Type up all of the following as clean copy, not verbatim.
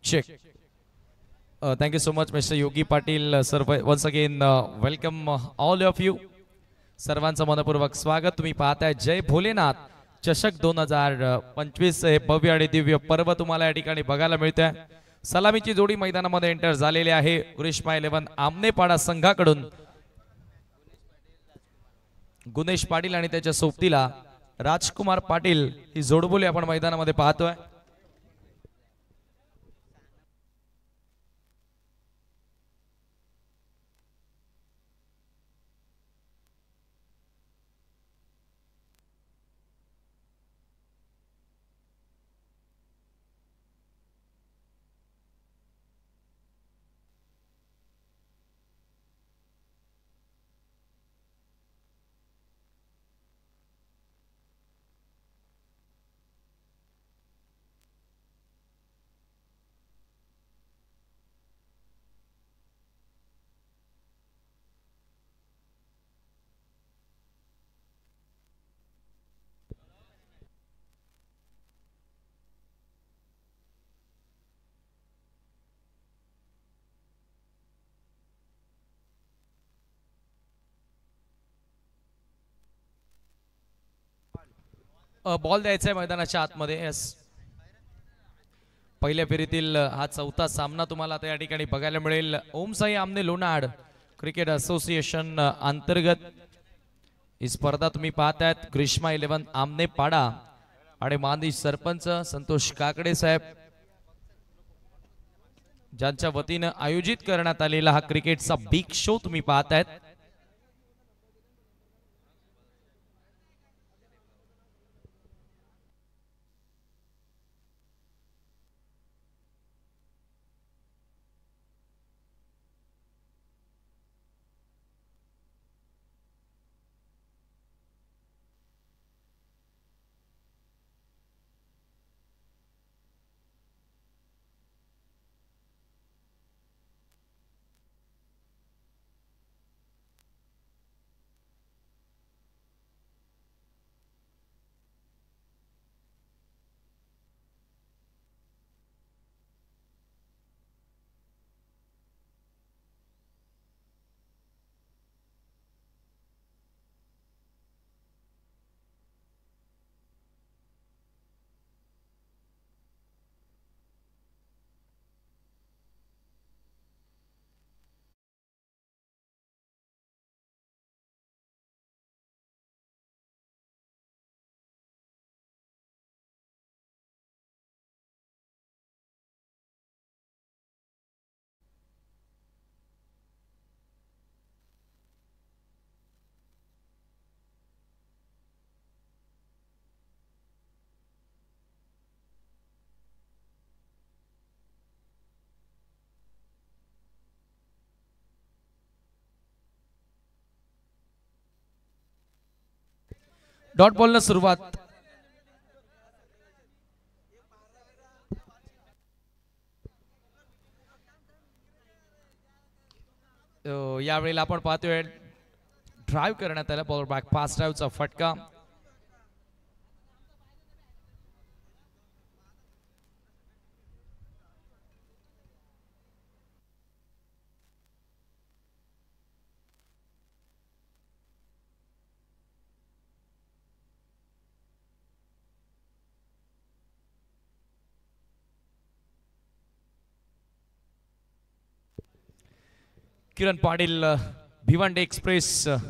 Check. Thank you so much, Mr. Yogi Patil, sir. Once again, welcome all of you. सर्वांचं मनपूर्वक स्वागत. तुम्ही पाहताय जय भोलेनाथ चषक 2025 हे भव्य आणि दिव्य पर्व तुम्हाला या ठिकाणी बघायला मिळतंय. सलामीची जोडी मैदानामध्ये एंटर झालेली आहे. ग्रीष्मा 11 आमनेपाडा संघाकडून गुणेश पाटील आणि त्याच्या सोबतीला राजकुमार पाटील ही जोडबोली आपण मैदानामध्ये पाहतोय. बॉल द्यायचा आहे मैदानाच्या आतमध्ये. यस, पहिल्या फेरीतील हा चौथा सामना तुम्हाला आता या ठिकाणी बघायला मिळेल. ओम साई आमने लोणाड क्रिकेट असोसिएशन अंतर्गत ही स्पर्धा तुम्ही पाहतायत. ग्रीष्मा 11 आमने पाडा आणि मानदी सरपंच संतोष काकडे साहेब ज्यांच्या वतीनं आयोजित करण्यात आलेला हा क्रिकेटचा बिग शो तुम्ही पाहतायत. डॉट बॉल न सुरुवात. यावेळेला आपण पाहतोय ड्राइव्ह करण्यात आला. बॉल बॅक पास ड्राइव्हचा फटका. Kiran Padil, Bhiwandi Express,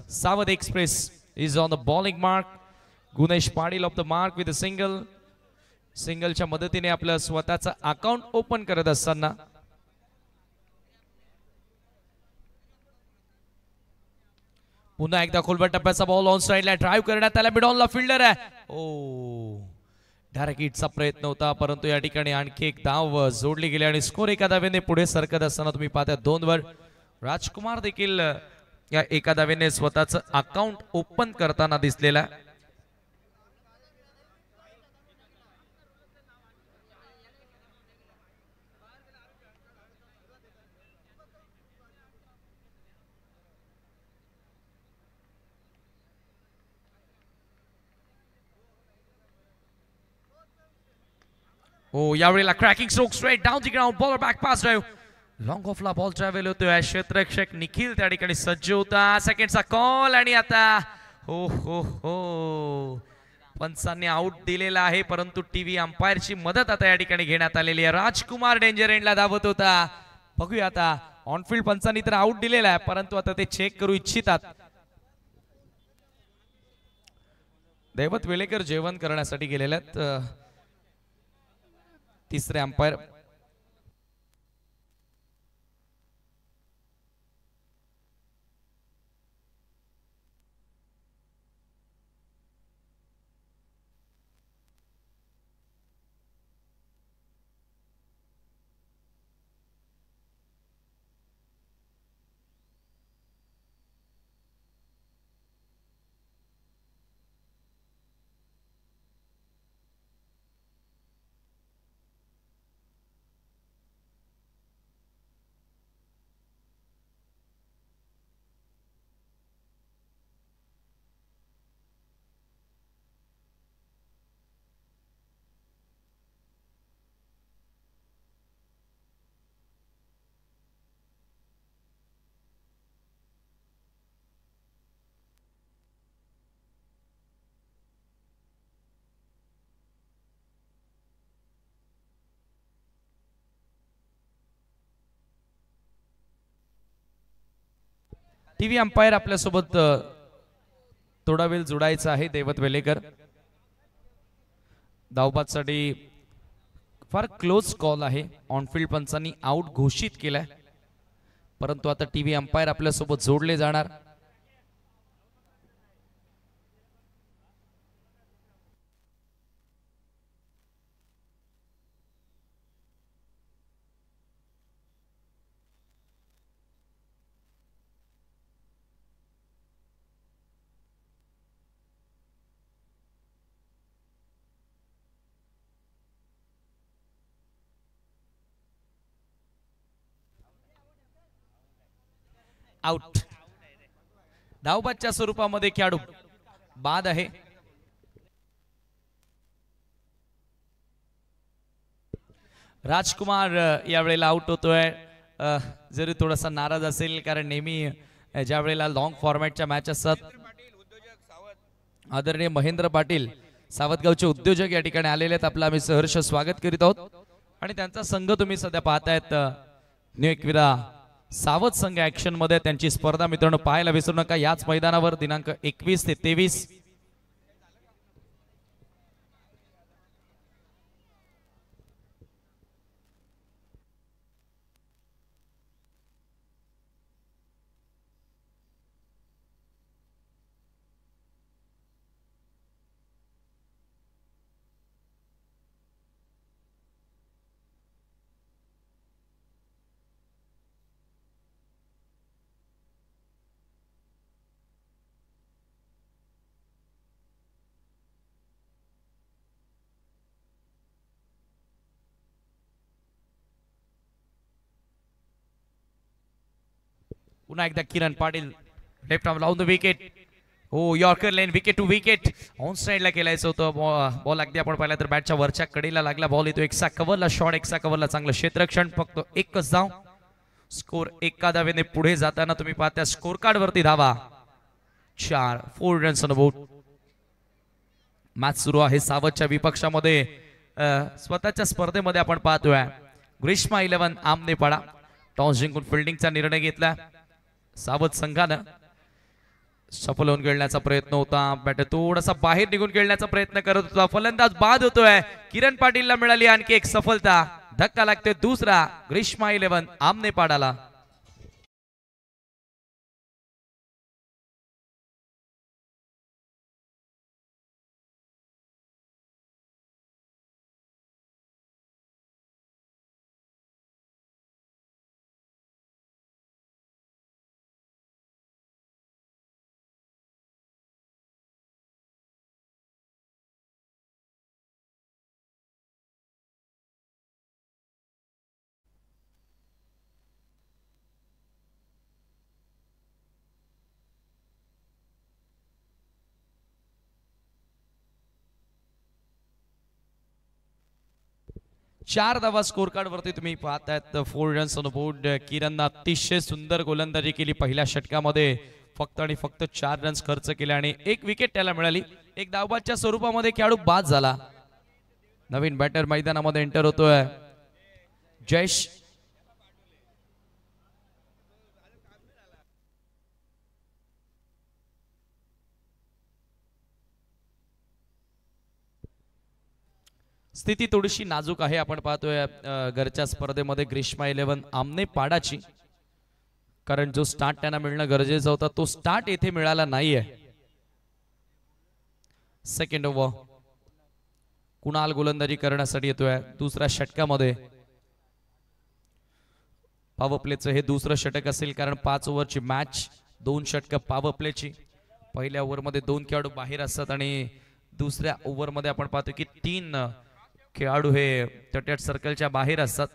Savadh Express is on the bowling mark. Gunesh Padil of the mark with a single. सिंगलच्या मदतीने आपलं स्वतःचं अकाउंट ओपन करत असताना पुन्हा एकदा खोलवर टप्प्याचा बॉल ऑन साइडला ड्राइव्ह करण्यात आला. मिडॉनला फिल्डर आहे. ओ, डायरेक्ट हिटचा प्रयत्न होता परंतु या ठिकाणी आणखी एक धाव जोडली गेली आणि स्कोर एका धावेने पुढे सरकत असताना तुम्ही पाहता 2 वर राजकुमार देखील या एका धावेने स्वतःचं अकाउंट ओपन करताना दिसलेला. हो यावेळेला cracking stroke straight down the ground bowler back past drive long ऑफला बॉल ट्रॅव्हल होतोय क्षेत्ररक्षक निखिल त्या ठिकाणी सज्ज होता सेकंडचा कॉल आणि आता हो हो हो पंचांनी आउट दिलेला आहे परंतु टीव्ही अंपायरची मदत आता या ठिकाणी घेण्यात आलेली आहे राजकुमार डेंजर एंडला धावत होता बघूया आता ऑनफिल्ड पंचांनी तर आउट दिलेला आहे परंतु आता ते चेक करू इच्छितात दैवत वेळेकर जेवण करण्यासाठी गेलेले आहेत तिसरे अंपायर टीव्ही अंपायर आपल्यासोबत थोडा वेळ जोडायचा आहे दैवत वेलेकर धावबादसाठी फार क्लोज कॉल आहे ऑनफिल्ड पंचांनी आउट घोषित केलाय परंतु आता टीव्ही अंपायर आपल्यासोबत जोडले जाणार आउट धावबादच्या स्वरूपामध्ये खेळाडू बाद आहे राजकुमार यावेळेला आउट होतोय जरी थोडासा नाराज असेल कारण नेहमी ज्या वेळेला लॉंग फॉर्मॅटच्या मॅच असतात आदरणीय महेंद्र पाटील सावतगावचे उद्योजक या ठिकाणी आलेले आहेत आपलं आम्ही सहर्ष स्वागत करीत आहोत आणि त्यांचा संघ तुम्ही सध्या पाहतायत न्यू एकविरा सावत संघ ऍक्शन मध्ये त्यांची स्पर्धा मित्रांनो पाहायला विसरू नका याच मैदानावर दिनांक 21 ते 23 पुन्हा एकदा किरण पाटील लेफ्ट आर्म लावून द विकेट हो यॉर्कर लेन विकेट टू विकेट ऑन साइडला केलायचं होतं बॉल अगदी आपण पाहिला तर बॅटच्या वरच्या कडेला लागला बॉल येतो एकसा कव्हरला शॉट एकसा कव्हरला चांगलं क्षेत्ररक्षण फक्त एकच धाव स्कोर एका धावेने पुढे जाताना तुम्ही पाहता स्कोर कार्ड वरती धावा 4 रन्स ऑन बोर्ड मॅच सुरू आहे सावतच्या विपक्षामध्ये स्वतःच्या स्पर्धेमध्ये आपण पाहतोय ग्रीष्मा 11 आमनेपाडा टॉस जिंकून फिल्डिंगचा निर्णय घेतला सावत संघानं सफल होऊन खेळण्याचा प्रयत्न होता बॅट थोडासा बाहेर निघून खेळण्याचा प्रयत्न करत होता फलंदाज बाद होतोय किरण पाटीलला मिळाली आणखी एक सफलता धक्का लागतोय दुसरा ग्रीष्मा 11 आमनेपाडाला 4 धावा स्कोर कार्ड वरती तुम्ही पाहतायत. 4 रन्स ऑन बोर्ड. किरणनं अतिशय सुंदर गोलंदाजी केली पहिल्या षटकामध्ये. फक्त आणि फक्त 4 रन्स खर्च केले आणि 1 विकेट त्याला मिळाली. एक धावबादच्या स्वरूपामध्ये खेळाडू बाद झाला. नवीन बॅटर मैदानामध्ये एंटर होतोय जयेश. स्थिती थोडीशी नाजूक आहे. आपण पाहतोय घरच्या स्पर्धेमध्ये ग्रीष्मा 11 आमने पाडाची, कारण जो स्टार्ट त्यांना मिळणं गरजेचं होता तो स्टार्ट येथे मिळाला नाहीये. सेकंड ओव्हर कुणाल गोलंदाजी करण्यासाठी येतोय दुसऱ्या षटकामध्ये. पॉवर प्लेचं हे दुसरं षटक असेल, कारण 5 ओव्हरची मॅच, 2 षटक पॉवर प्लेची. पहिल्या ओव्हरमध्ये 2 खेळाडू बाहेर असतात आणि दुसऱ्या ओव्हरमध्ये आपण पाहतो की 3 खेळाडू हे तटस्थ सर्कलच्या बाहेर असतात.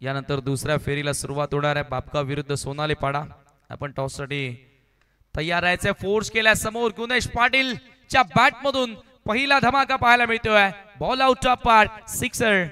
यानंतर दुसऱ्या फेरीला सुरुवात होणार आहे बापगाव विरुद्ध सोनाली पाडा. आपण टॉस साठी तयार राहायचे. फोर्स केल्या समोर गुणेश पाटीलच्या बॅट मधून पहिला धमाका पाहायला मिळतोय. Ball out top part, sixer.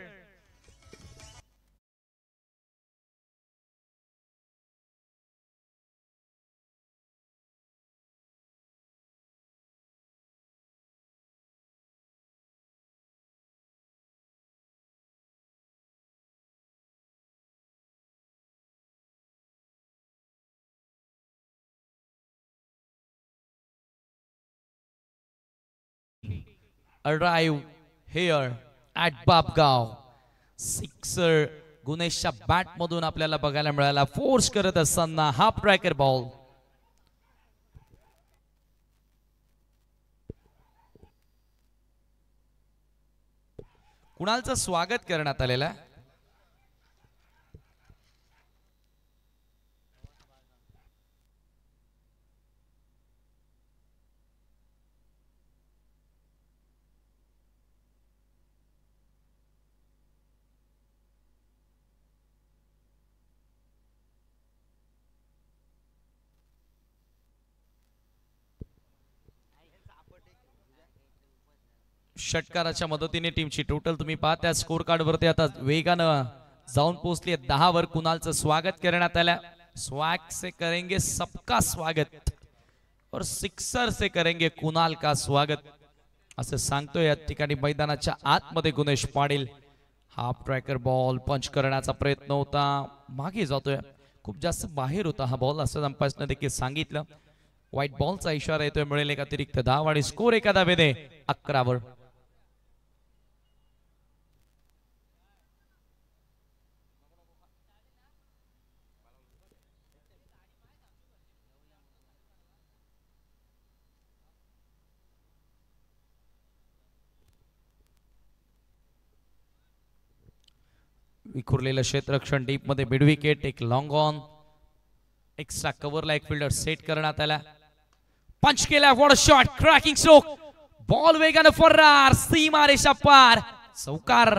Arrive here at Bapgaon. Sixer गुणेशच्या बॅट मधून आपल्याला बघायला मिळाला. फोर्स करत असताना हाफ ट्रॅकर बॉल. कुणालचं स्वागत करण्यात आलेलं आहे. षटकाराच्या मदतीने टीमची टोटल तुम्ही पाहता स्कोर कार्ड वरती आता वेगानं जाऊन पोहोचली. 10 वर कुणालचं स्वागत करण्यात आलं. स्वैग से करेंगे सबका स्वागत और सिक्सर से करेंगे कुणाल का स्वागत असं सांगतोय या ठिकाणी मैदानाच्या आतमध्ये Gunesh Patil. Half tracker ball पंच करण्याचा प्रयत्न होता, मागे जातोय. खूप जास्त बाहेर होता हा बॉल असं अंपायरने देखील सांगितलं. व्हाईट बॉलचा इशारा येतोय. मिळेल एक अतिरिक्त धाव आणि स्कोर एका धावेने 11 वर. विखुरलेलं क्षेत्ररक्षण डीप मध्ये मिड विकेट. एक लॉंग ऑन एक्स्ट्रा कव्हरला एक फिल्डर सेट करण्यात आला. पंच केला. What a shot, cracking stroke. Ball वेगानं फरार, सीमारेषा पार, चौकार.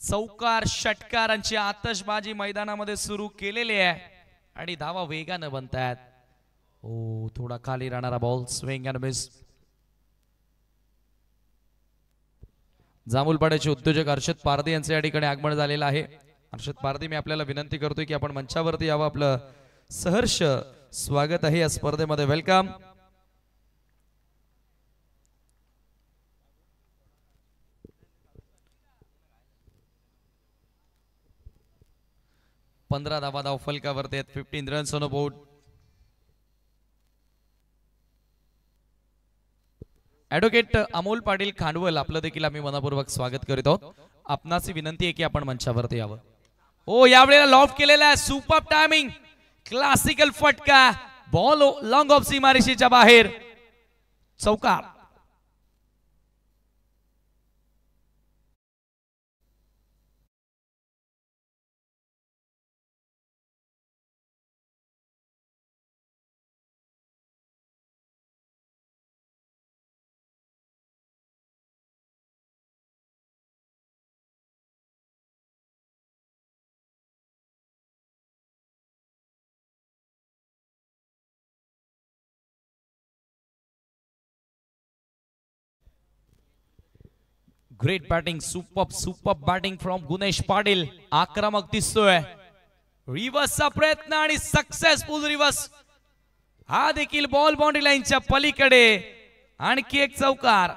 चौकार षटकारांची आतषबाजी मैदानामध्ये सुरू केलेली आहे आणि धावा वेगानं बनतायत. ओ थोडा खाली राहणारा बॉल, स्विंग अँड मिस. जांभूलपाड्याचे उद्योजक हर्षद पारधी यांचे या ठिकाणी आगमन झालेलं आहे. हर्षद पारधी, मी आपल्याला विनंती करतोय की आपण मंचावरती यावं. आपलं सहर्ष स्वागत आहे या स्पर्धेमध्ये. वेलकम. पंधरा धावा धाव फलकावरती आहेत. 15 runs on board. Advocate Amol Patil Khandwal, आपलं देखील आम्ही मनपूर्वक स्वागत करीत आहोत. आपणाची विनंती आहे की आपण मंचावरती यावं. हो, यावेळेला लॉफ्ट केलेला आहे. सुपर टायमिंग, क्लासिकल फटका. बॉल लॉंग ऑफ सीमारेषेच्या बाहेर, चौकार. Great batting, super batting from Gunesh Patil. आक्रमक दिसतोय. रिव्हर्सचा प्रयत्न आणि सक्सेसफुल रिव्हर्स. हा देखील बॉल बाउंड्री लाईनच्या पलीकडे. आणखी एक चौकार.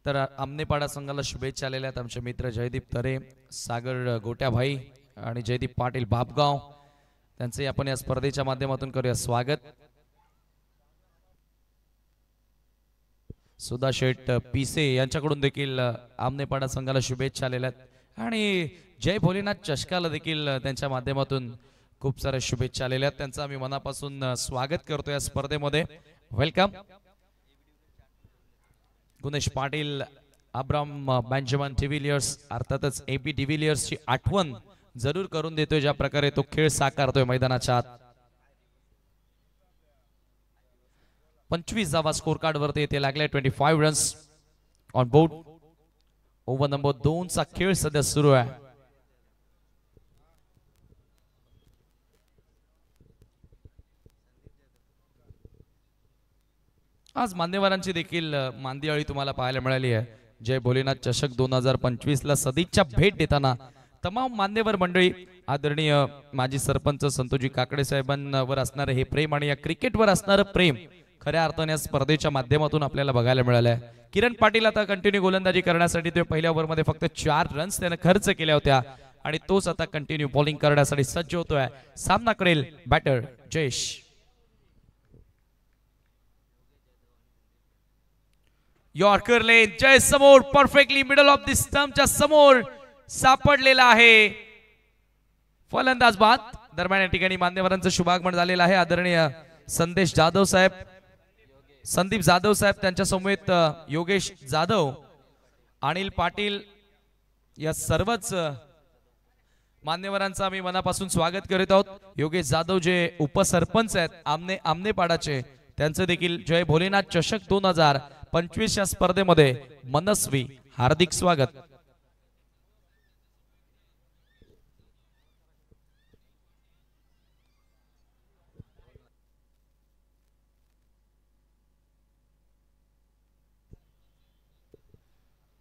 तर आमनेपाडा संघाला शुभेच्छा आलेल्या आहेत आमचे मित्र जयदीप तरे, सागर गोट्याभाई आणि जयदीप पाटील बापगाव. त्यांचे आपण या स्पर्धेच्या माध्यमातून करूया स्वागत. सुधा शेठ पिसे यांच्याकडून देखील आमनेपाडा संघाला शुभेच्छा आलेल्या आहेत आणि जय भोलेनाथ चषकाला देखील त्यांच्या माध्यमातून खूप साऱ्या शुभेच्छा आलेल्या आहेत. त्यांचं आम्ही मनापासून स्वागत करतो या स्पर्धेमध्ये. Welcome. Gunesh Patil, Abraham Benjamin de Villiers, अर्थातच एबी डिव्हिलियर्सची आठवण जरूर करून देतोय ज्या प्रकारे तो खेळ साकारतोय मैदानाच्या आत. 25 धावा स्कोर कार्ड वरती येथे लागले. 25 runs on board. Over number 2 चा खेळ सध्या सुरू आहे. आज मान्यवरांची देखील मांदियाळी तुम्हाला पाहायला मिळाली आहे. जय भोलेनाथ चषक 2025 ला सदिच्छा भेट देताना तमाम मान्यवर मंडळी, आदरणीय माजी सरपंच संतोजी काकडे साहेबांवर असणारे हे प्रेम आणि या क्रिकेटवर असणारं प्रेम खऱ्या अर्थाने या स्पर्धेच्या माध्यमातून आपल्याला बघायला मिळालं आहे. किरण पाटील आता कंटिन्यू गोलंदाजी करण्यासाठी ते पहिल्या ओव्हरमध्ये फक्त 4 रन्स त्याने खर्च केल्या होत्या आणि तोच आता कंटिन्यू बॉलिंग करण्यासाठी सज्ज होतोय. सामना करेल बॅटर जयेश. यॉर्कर लेन जय समोर परफेक्टली मिडल ऑफ द स्टंपच्या समोर सापडलेला आहे. फलंदाज बाद. दरम्यान या ठिकाणी मान्यवरांचं शुभागमन झालेलं आहे. आदरणीय संदेश जाधव साहेब, संदीप जाधव साहेब, त्यांच्या समवेत योगेश जाधव, अनिल पाटील या सर्वच मान्यवरांचं आम्ही मनापासून स्वागत करीत आहोत. योगेश जाधव जे उपसरपंच आहेत आमनेपाडाचे, त्यांचं देखील जय भोलेनाथ चषक 2025 या स्पर्धेमध्ये मनस्वी हार्दिक स्वागत.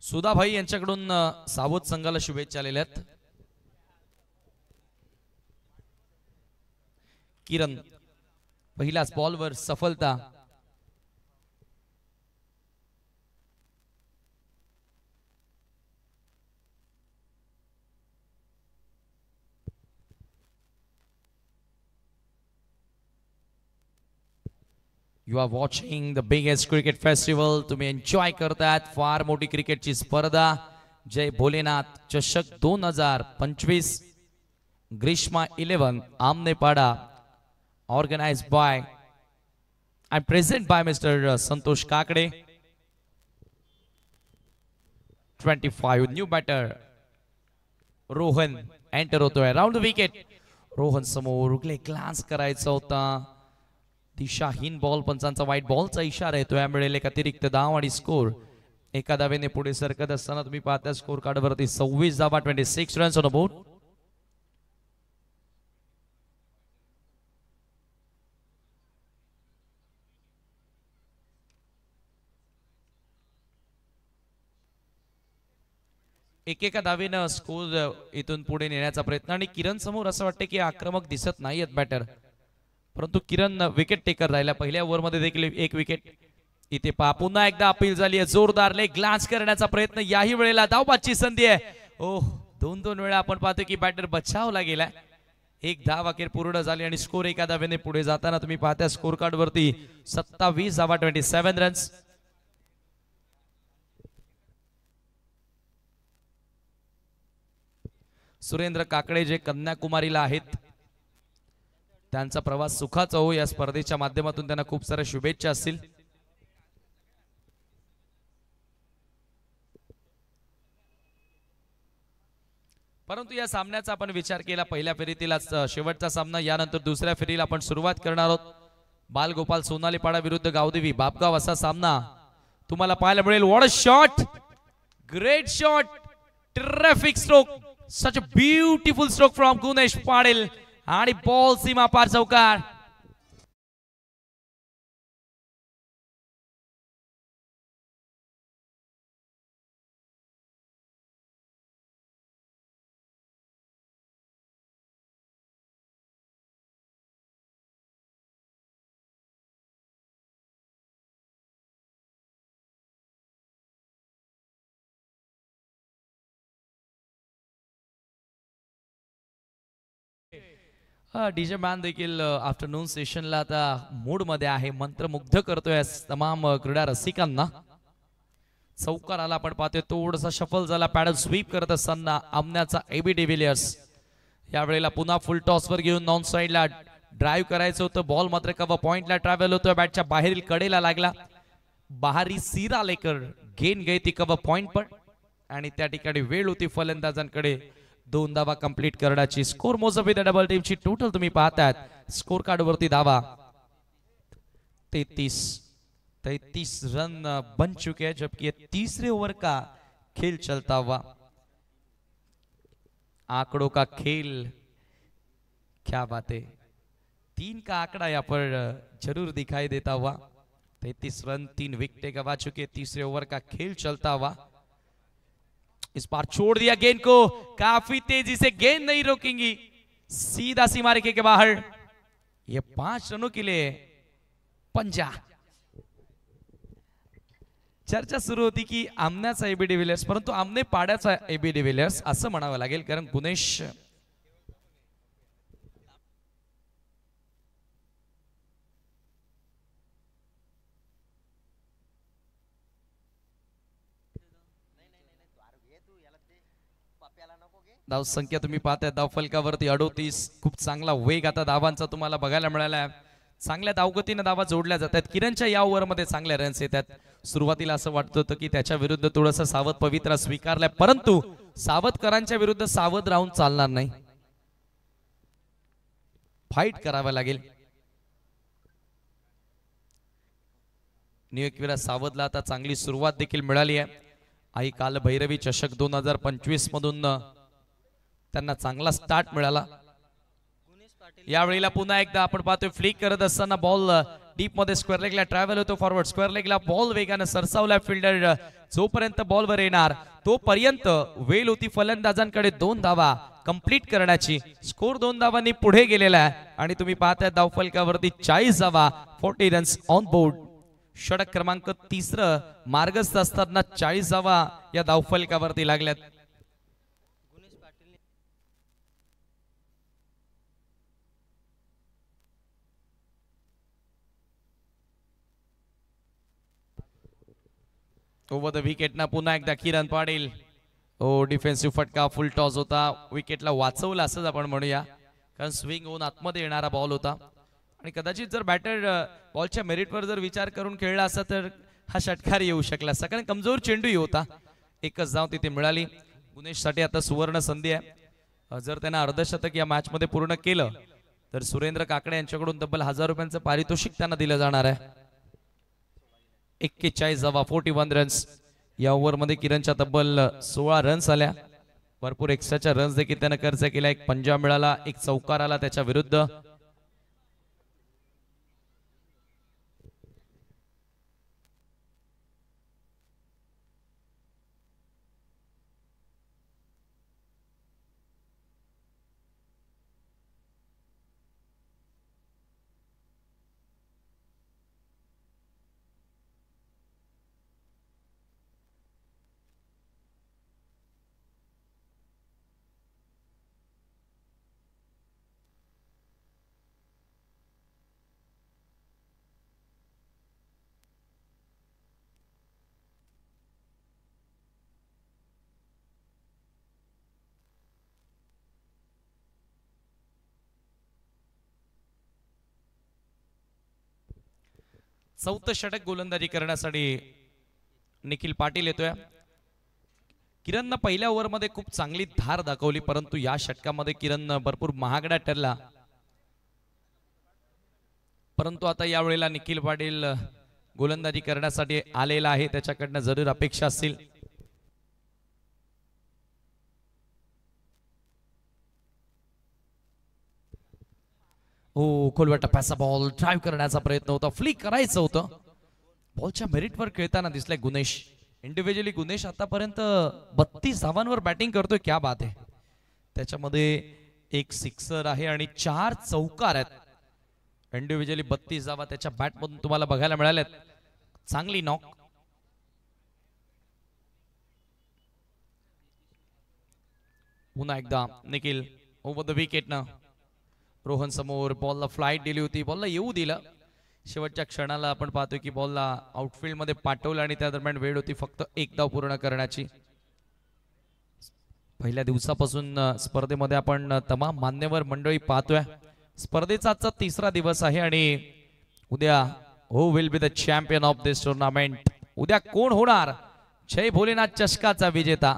सुधाभाई यांच्याकडून सावध संघाला शुभेच्छा आलेल्या आहेत. किरण पहिल्याच बॉलवर सफलता. You are watching the biggest cricket festival. तुम्ही एन्जॉय करतात फार मोठी क्रिकेटची स्पर्धा जय भोलेनाथ चषक 2025 Grishma 11 Amnepada, organized by and present by Mr. Santosh Kakade. 25 new batter Rohan enter होतोय. Round wicket. रोहन समोर ग्लान्स करायचा होता. दिशाहीन बॉल, पंचांचा वाईट बॉलचा इशारा येतो. यामुळे एक अतिरिक्त धाव आणि स्कोर एका धावेने पुढे सरकत असताना तुम्ही पाहता स्कोर कार्ड वरती 26 धावा, 26 रन्स ऑन बोर्ड. एकेका धावेनं स्कोर इथून पुढे नेण्याचा प्रयत्न आणि किरण समोर असं वाटतं की आक्रमक दिसत नाहीयेत बॅटर, परंतु किरण विकेट टेकर राहिला. पहिल्या ओव्हरमध्ये देखील एक विकेट. इथे पुन्हा एकदा अपील झाली आहे. जोरदार लेग ग्लान्स करण्याचा प्रयत्न. याही वेळेला धावबादची संधी आहे. ओह, 2 वेळा आपण पाहतो की बॅटर बचावला गेला. एक धाव अखेर पूर्ण झाली आणि स्कोर एका धावेने पुढे जाताना तुम्ही पाहता स्कोर कार्ड वरती 27 धावा, 27 रन्स. सुरेंद्र काकडे जे कन्याकुमारीला आहेत, त्यांचा प्रवास सुखाचा हो. या स्पर्धेच्या माध्यमातून त्यांना खूप साऱ्या शुभेच्छा असतील. परंतु या सामन्याचा आपण विचार केला पहिल्या फेरीतीलच शेवटचा सामना, यानंतर दुसऱ्या फेरीला आपण सुरुवात करणार आहोत. बालगोपाल सोनालीपाडा विरुद्ध गावदेवी बापगाव असा सामना तुम्हाला पाहायला मिळेल. What a shot, great shot, terrific stroke, such a beautiful stroke from Gunesh Patil आणि बॉल सीमा पार चौकार. डीजे मॅन देखील आफ्टरनून सेशनला आता मूड मध्ये आहे, मंत्रमुग्ध करतोय तमाम क्रीडा रसिकांना. चौकार आला आपण पाहतोय, थोडासा शफल झाला पॅडल स्वीप करत असताना आमन्याचा एबी डिव्हिलियर्स. यावेळेला पुन्हा फुल टॉस वर घेऊन नॉन साइडला ड्राईव्ह करायचं होतं. बॉल मात्र कव्हर पॉइंटला ट्रॅव्हल होतोय, बॅटच्या बाहेरील कडेला लागला. बाहेरी सिरा लेकर गेन गई ती कव्हर पॉइंट पण, आणि त्या ठिकाणी वेळ होती फलंदाजांकडे 2 धावा कंप्लीट करण्याची. स्कोर मोजप विथ डबल टीमची टोटल तुम्ही पाहताय स्कोर कार्ड वरती धावा 33 रन बन चुके हैं, जबकि तीसरे ओवर का खेल चलता हुआ, आंकड़ों का खेल, क्या बात है, 3 का आंकड़ा यहाँ पर जरूर दिखाई देता हुआ. 33 रन 3 विकेटें गवा चुके, तीसरे ओवर का खेल चलता हुआ. इस बार छोड़ दिया गेंद को, काफी तेजी से गेंद नहीं रोकेंगी, सीधा सीमा रेखे के बाहर. ये 5 रनों के लिए पंजा. चर्चा सुरू होती की आमन्याचा एबी डिव्हिलियर्स, परंतु आमने पाड्याचा एबी डिव्हिलियर्स असं म्हणावं लागेल, कारण गुणेश धाव संख्या तुम्ही पाहताय धाव फलकावरती 38. खूप चांगला वेग आता धावांचा तुम्हाला बघायला मिळाला आहे. चांगल्या धावगतीने धावा जोडल्या जातात. किरणच्या या ओव्हरमध्ये चांगल्या रन्स येतात. सुरुवातीला असं वाटत होतं की त्याच्या विरुद्ध थोडंसं सावध पवित्रा स्वीकारलाय, परंतु सावधकरांच्या विरुद्ध सावध राहून चालणार नाही, फाईट करावं लागेल. न्यूयॉर्कविरा सावधला आता चांगली सुरुवात देखील मिळाली आहे. आई काल भैरवी चषक 2025 मधून त्यांना चांगला स्टार्ट मिळाला. यावेळेला पुन्हा एकदा आपण पाहतोय फ्लिक करत असताना बॉल डीप मध्ये स्क्वेअर लेगला ट्रॅव्हल होतो. फॉरवर्ड स्क्वेअर लेगला बॉल वेगाने सरसावला. फिल्डर जोपर्यंत बॉलवर येणार तोपर्यंत वेळ होती फलंदाजांकडे 2 धावा कंप्लीट करण्याची. स्कोर 2 धावांनी पुढे गेलेला आहे आणि तुम्ही पाहताय धावफलकावरती 40 धावा, 40 रन्स ऑन बोर्ड. षटक क्रमांक 3 मार्गस्थ असताना 40 धावा या धावफलकावरती लागल्यात. ओव्हर द विकेट ना पुन्हा एकदा किरण पाटील. डिफेन्सिव्ह फटका, फुल टॉस होता, विकेटला वाचवला असंच आपण म्हणूया, कारण स्विंग होऊन आतमध्ये येणारा बॉल होता. आणि कदाचित जर बॅटर बॉलच्या मेरिटवर जर विचार करून खेळला असता तर हा षटकार येऊ शकला असता, कारण कमजोर चेंडूही होता. एकच धाव तिथे मिळाली. गुणेशसाठी आता सुवर्ण संधी आहे. जर त्यांना अर्धशतक या मॅच मध्ये पूर्ण केलं तर सुरेंद्र काकडे यांच्याकडून तब्बल 1000 रुपयांचं पारितोषिक त्यांना दिलं जाणार आहे. 41 धावा, 41 रन्स. या ओव्हर मध्ये किरणच्या तब्बल 16 रन्स आल्या. भरपूर एक्स्ट्राच्या रन्स देखील त्यानं खर्च केला. एक पंजा मिळाला, एक चौकार आला त्याच्या विरुद्ध. चौथं षटक गोलंदाजी करण्यासाठी निखिल पाटील येतोय. किरणनं पहिल्या ओव्हरमध्ये खूप चांगली धार दाखवली, परंतु या षटकामध्ये किरण भरपूर महागडा ठरला. परंतु आता यावेळेला निखिल पाटील गोलंदाजी करण्यासाठी आलेला आहे, त्याच्याकडनं जरूर अपेक्षा असतील. हो, खोलवर टप्प्याचा बॉल ड्राईव्ह करण्याचा प्रयत्न होता, फ्लिक करायचं होतं. बॉलच्या मेरिटवर खेळताना दिसलाय गुणेश. इंडिव्हिज्युअली गुणेश आतापर्यंत 32 धावांवर बॅटिंग करतोय, क्या बात आहे. त्याच्यामध्ये एक सिक्सर आहे आणि 4 चौकार आहेत. इंडिव्हिज्युअली 32 धावा त्याच्या बॅटमधून तुम्हाला बघायला मिळाल्यात. चांगली नॉक. पुन्हा एकदा निखिल ओव्हर द विकेट ना. रोहन समोर बॉलला फ्लाईट दिली होती, बॉलला येऊ दिलं. शेवटच्या क्षणाला आपण पाहतोय की बॉलला आउटफील्ड मध्ये पाठवलं आणि त्या दरम्यान वेळ होती फक्त एक धाव पूर्ण करण्याची. पहिल्या दिवसापासून स्पर्धेमध्ये आपण तमाम मान्यवर मंडळी पाहतोय. स्पर्धेचा आजचा 3रा दिवस आहे आणि उद्या who will be the champion of this tournament. उद्या कोण होणार जय भोलेनाथ चषकाचा विजेता.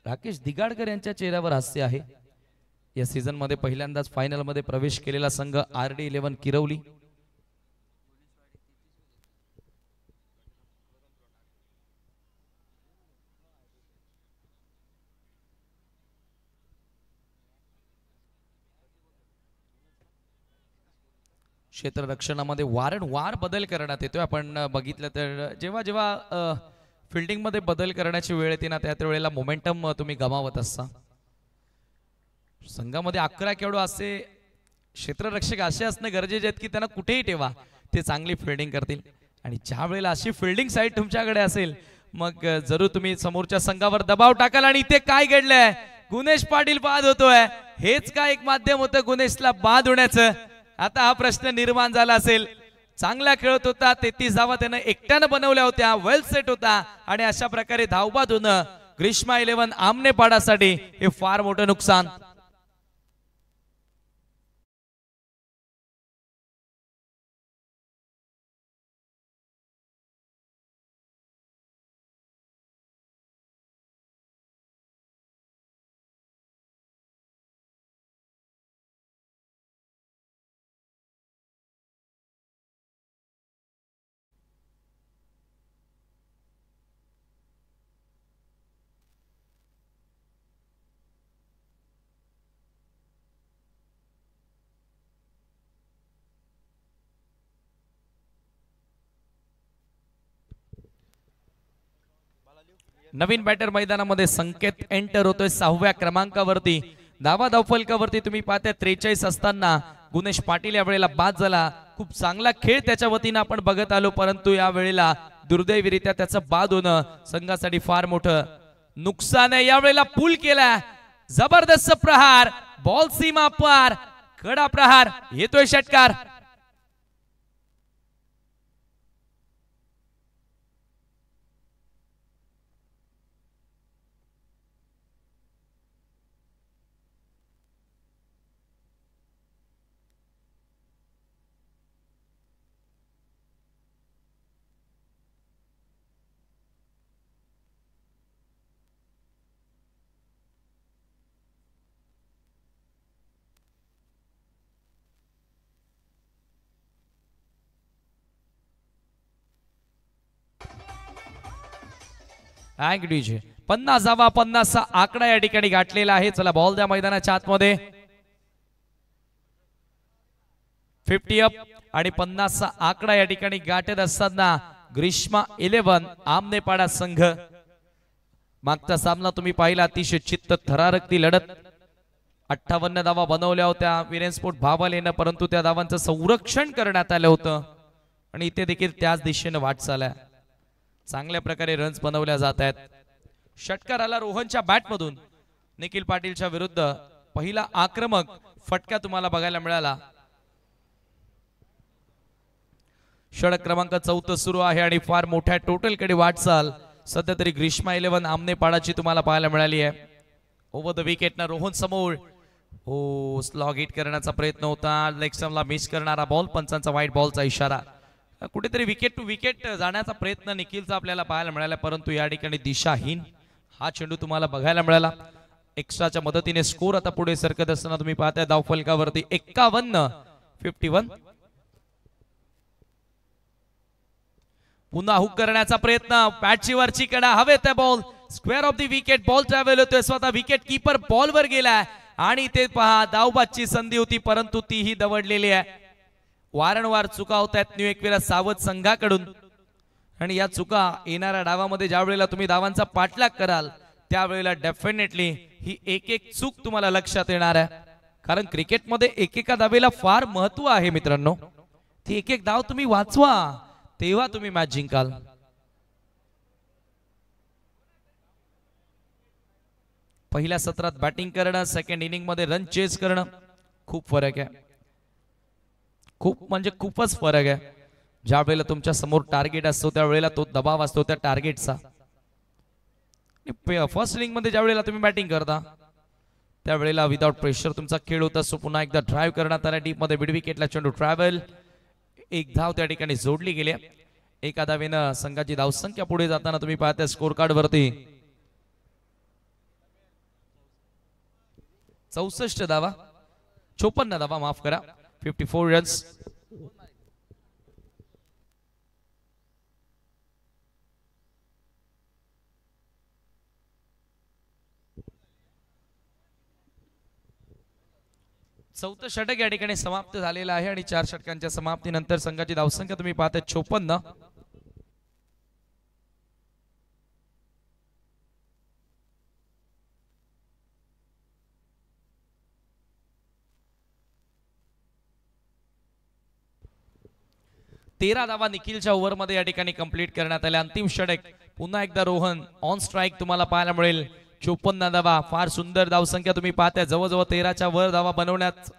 राकेश दिगाडकर यांच्या चेहऱ्यावर हास्य आहे. या सीझन मध्ये पहिल्यांदाच फायनल मध्ये प्रवेश केलेला संघ RD11 किरवली. क्षेत्ररक्षणामध्ये वारंवार बदल करण्यात येतोय. आपण बघितलं तर जेव्हा जेव्हा फिल्डिंग मध्ये बदल करण्याची वेळ येते ना, त्या वेळेला मोमेंटम तुम्ही गमावत असता. संघामध्ये 11 खेळाडू असे क्षेत्ररक्षक असे असणे गरजेचे आहेत की त्यांना कुठेही ठेवा, ते चांगली फिल्डिंग करतील. आणि ज्या वेळेला अशी फिल्डिंग साईड तुमच्याकडे असेल मग जरूर तुम्ही समोरच्या संघावर दबाव टाकाल. आणि इथे काय घडलंय, गुणेश पाटील बाद होतोय. हेच का एक माध्यम होतं गुणेशला बाद होण्याचं. आता हा प्रश्न निर्माण झाला असेल. चांगला खेळत होता, 33 धावा त्यानं एकट्यानं बनवल्या होत्या, वेल सेट होता आणि अशा प्रकारे धावबाद होणं ग्रीष्मा 11 आमनेपाडासाठी हे फार मोठं नुकसान. नवीन बॅटर मैदानामध्ये संकेत एंटर होतोय 6व्या क्रमांकावरती. धावा धावफलकावरती तुम्ही पाहताय 43 असताना गुणेश पाटील या वेळेला बाद झाला. खूप चांगला खेळ त्याच्या वतीनं आपण बघत आलो, परंतु या वेळेला दुर्दैवीरित्या त्याचं बाद होणं संघासाठी फार मोठं नुकसान आहे. या वेळेला पूल केला, जबरदस्त प्रहार, बॉल सीमा पार, कडा प्रहार, येतोय षटकार. डीजे 50 धावा 50चा आकडा या ठिकाणी गाठलेला आहे. चला बॉल द्या मैदानाच्या आतमध्ये. 50 अप आणि 50चा आकडा या ठिकाणी गाठत असताना ग्रीष्मा 11 आमनेपाडा संघ. मागचा सामना तुम्ही पाहिला, अतिशय चित्त थरारकती लढत. 58 धावा बनवल्या होत्या विरेनस्पोर्ट भावालेनं, परंतु त्या धावांचं संरक्षण करण्यात आलं होतं आणि इथे देखील त्याच दिशेने वाटचाल आहे. चांगल्या प्रकारे रन्स बनवल्या जात आहेत. षटकार आला रोहनच्या बॅटमधून. निखिल पाटीलच्या विरुद्ध पहिला आक्रमक फटका तुम्हाला बघायला मिळाला. षटक क्रमांक 4 सुरू आहे आणि फार मोठ्या टोटल कडे वाटचाल सध्या तरी ग्रीष्मा 11 आमनेपाडाची तुम्हाला पाहायला मिळाली आहे. ओव्हर द विकेट ना रोहन समोर. हो, स्लॉग हिट करण्याचा प्रयत्न होता, लेग स्टंपला मिस करणारा बॉल, पंचांचा व्हाईट बॉलचा इशारा. कुठेतरी विकेट टू विकेट जाण्याचा प्रयत्न निखिलचा आपल्याला पाहायला मिळाला, परंतु या ठिकाणी दिशाहीन हा चेंडू तुम्हाला बघायला मिळाला. एक्स्ट्राच्या मदतीने स्कोर आता पुढे सरकत असताना तुम्ही पाहताय धावफलकावरती 51. पुन्हा हुक करण्याचा प्रयत्न, पॅटची वरची कडा, हवेत ball, square of the wicket, ball travel होतोय, स्वतः विकेट कीपर बॉलवर गेलाय आणि ते पहा धावबादची संधी होती परंतु तीही दवडलेली आहे. वारंवार चुका होत आहेत न्यू एकविरा सावध संघाकडून आणि या चुका येणाऱ्या डावामध्ये ज्या वेळेला तुम्ही धावांचा पाठलाग कराल त्यावेळेला डेफिनेटली ही एक एक चूक तुम्हाला लक्षात येणार आहे. कारण क्रिकेटमध्ये एकेका धावेला फार महत्व आहे मित्रांनो. ती एक एक धाव तुम्ही वाचवा तेव्हा तुम्ही मॅच जिंकाल. पहिल्या सत्रात बॅटिंग करणं, सेकंड इनिंग मध्ये रन चेस करणं खूप फरक आहे. खूप म्हणजे खूपच फरक आहे. ज्या वेळेला तुमच्या समोर टार्गेट असतो त्यावेळेला तो दबाव असतो त्या टार्गेटचा. फर्स्ट इनिंग मध्ये ज्या वेळेला तुम्ही बॅटिंग करता त्यावेळेला विदाउट प्रेशर तुमचा खेळ होता. सो पुन्हा एकदा ड्राईव्ह करण्यात आला डीप मध्ये, मिड विकेटला चेंडू ट्रॅव्हल, एक धाव त्या ठिकाणी जोडली गेली. एका धावेनं संघाची धावसंख्या पुढे जाताना तुम्ही पाहता स्कोर कार्ड वरती 54 धावा, 54 धावा माफ करा, 54 रन्स. चौथं षटक या ठिकाणी समाप्त झालेलं आहे आणि 4 षटकांच्या समाप्तीनंतर संघाची धावसंख्या तुम्ही पाहता 56. तेरा धावा निखिलच्या ओव्हरमध्ये या ठिकाणी कंप्लीट करण्यात आल्या. अंतिम षटक पुन्हा एकदा रोहन ऑन स्ट्राइक तुम्हाला पाहायला मिळेल. 54 धावा, फार सुंदर धावसंख्या तुम्ही पाहताय. जवळजवळ 13च्या वर धावा बनवण्यात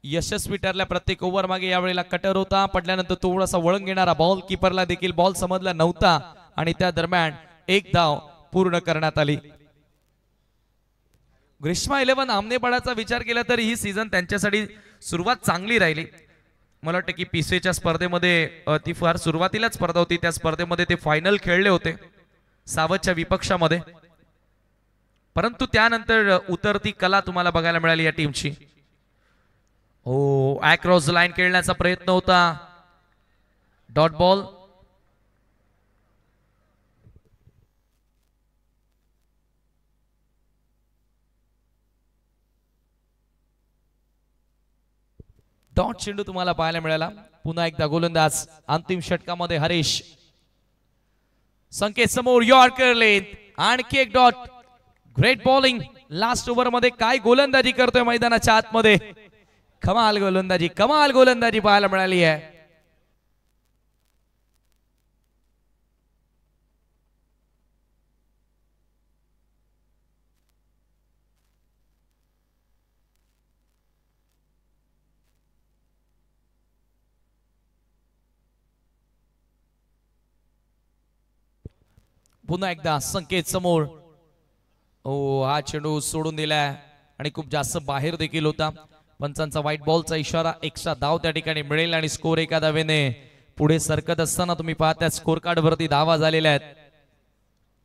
यशस्वी ठरल्या. प्रत्येक ओव्हर मागे यावेळेला कटर होता, पडल्यानंतर थोडासा वळण घेणारा बॉल, कीपरला देखील बॉल समजला नव्हता आणि त्या दरम्यान एक धाव पूर्ण करण्यात आली. ग्रीष्मा 11 आमनेपाडाचा विचार केला तर ही सीझन त्यांच्यासाठी सुरुवात चांगली राहिली. मला वाटतं की पीसीच्या स्पर्धेमध्ये ती फार सुरुवातीला स्पर्धा होती, त्या स्पर्धेमध्ये ते फायनल खेळले होते सावधच्या विपक्षामध्ये. परंतु त्यानंतर उतरती कला तुम्हाला बघायला मिळाली या टीमची. हो, अक्रॉस लाईन खेळण्याचा प्रयत्न होता, डॉट बॉल. डॉट चेंडू तुम्हाला पाहायला मिळाला. पुन्हा एकदा गोलंदाज अंतिम षटकामध्ये हरीश. संकेत समोर यॉर्कर लेन, आणखी एक dot. Great bowling last over मध्ये काय गोलंदाजी करतोय मैदानाच्या आतमध्ये. कमाल गोलंदाजी पाहायला मिळाली आहे. पुन्हा एकदा संकेत समोर. ओ, हा चेंडू सोडून दिलाय आणि खूप जास्त बाहेर देखील होता. पंचांचा व्हाईट बॉलचा इशारा, एक्स्ट्रा धाव त्या ठिकाणी मिळेल आणि स्कोर एका धावेने पुढे सरकत असताना तुम्ही पाहता स्कोर कार्ड वरती धावा झालेल्या आहेत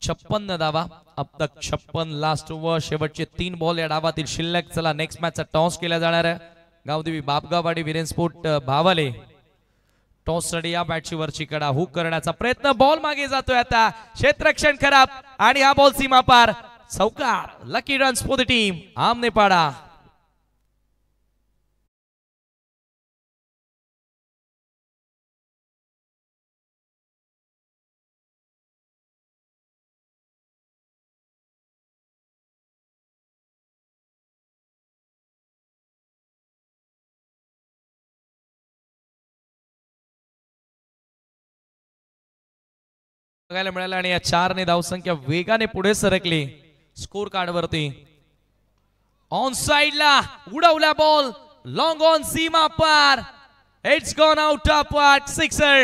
56 धावा. अब तक 56. लास्ट ओव्हर, शेवटचे 3 बॉल या डावातील शिल्लक. चला नेक्स्ट मॅचचा टॉस केला जाणार आहे. गावदेवी बापगाववाडी विरेन स्पोर्ट भावाले टॉस साठी या बॅटची वरची कडा, हुक करण्याचा प्रयत्न, बॉल मागे जातोय आता, क्षेत्ररक्षण खराब आणि हा बॉल सीमा पार. चौकार, lucky runs for the team Amnepada. बघायला मिळाला आणि या 4 ने धावसंख्या वेगाने पुढे सरकली स्कोर कार्ड वरती. ऑन साइडला उडवला बॉल, लॉंग ऑन सीमा पार, it's gone out of park, sixer.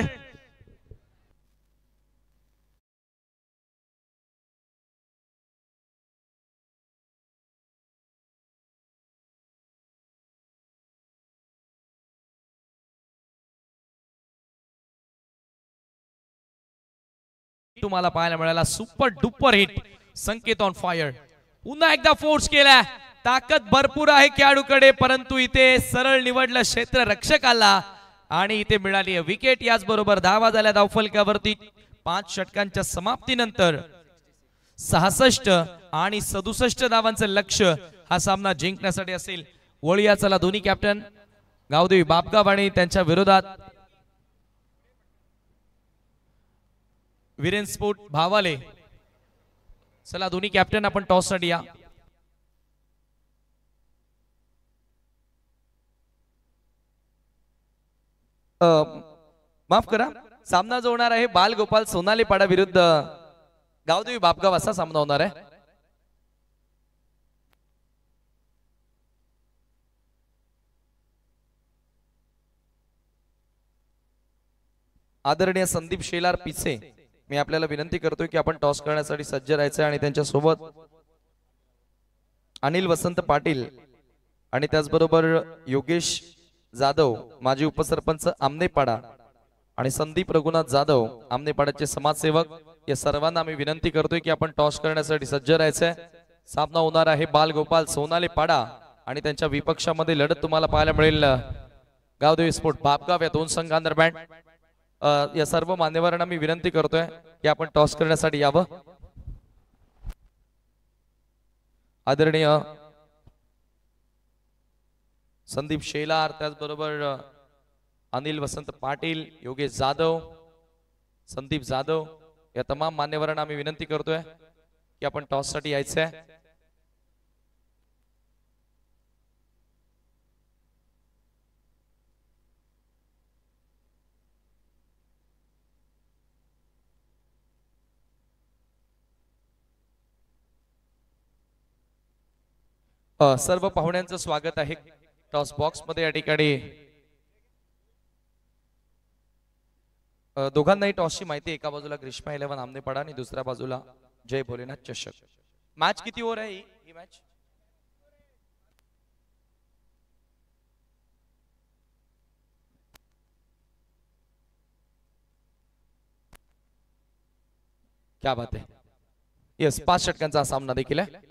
तुम्हाला पाहायला मिळाला super duper hit Sanket on fire, पुन्हा एकदा फोर्स केला, ताकद भरपूर आहे खेळाडूकडे, परंतु इथे सरळ निवडलं क्षेत्ररक्षकाला आणि इथे मिळाली विकेट. याचबरोबर धावा झाल्या धावफलकावरती 5 षटकांच्या समाप्तीनंतर 66 आणि 67 धावांचं लक्ष्य हा सामना जिंकण्यासाठी असेल. वळूया चला दोन्ही कॅप्टन गावदेवी बापगाव आणि त्यांच्या विरोधात वीरेन स्पोर्ट भावाले. चला दोन्ही कॅप्टन आपण टॉस साठी या. माफ करा, सामना जो होणार आहे बालगोपाल सोनाली पाडा विरुद्ध गावदेवी बापगाव असा सामना होणार आहे. आदरणीय संदीप शेलार पिसे, मी आपल्याला विनंती करतोय की आपण टॉस करण्यासाठी सज्ज राहायचं आणि त्यांच्या सोबत अनिल वसंत पाटील आणि त्याचबरोबर योगेश जाधव माजी उपसरपंच आमनेपाडा आणि संदीप रघुनाथ जाधव आमनेपाड्याचे समाजसेवक, या सर्वांना आम्ही विनंती करतोय की आपण टॉस करण्यासाठी सज्ज राहायचंय. सामना होणार आहे बालगोपाल सोनाले पाडा आणि त्यांच्या विपक्षामध्ये लढत तुम्हाला पाहायला मिळेल गावदेवी स्पोर्ट बापगाव या दोन संघांदरम्यान. या सर्व मान्यवरांना मी विनंती करतोय की आपण टॉस करण्यासाठी यावं. आदरणीय संदीप शेलार, त्याचबरोबर अनिल वसंत पाटील, योगेश जाधव, संदीप जाधव या तमाम मान्यवरांना आम्ही विनंती करतोय की आपण टॉस साठी यायचंय. सर्व पाहुण्यांचं स्वागत आहे टॉस बॉक्स मध्ये. या ठिकाणी दोघांनाही टॉसची माहिती, एका बाजूला ग्रीष्मा 11 आमनेपाडा आणि दुसऱ्या बाजूला जय भोलेनाथ चषक. मॅच किती ओव्हर आहे ही मॅच? क्या बात आहे. येस, 5 षटकांचा हा सामना देखील आहे.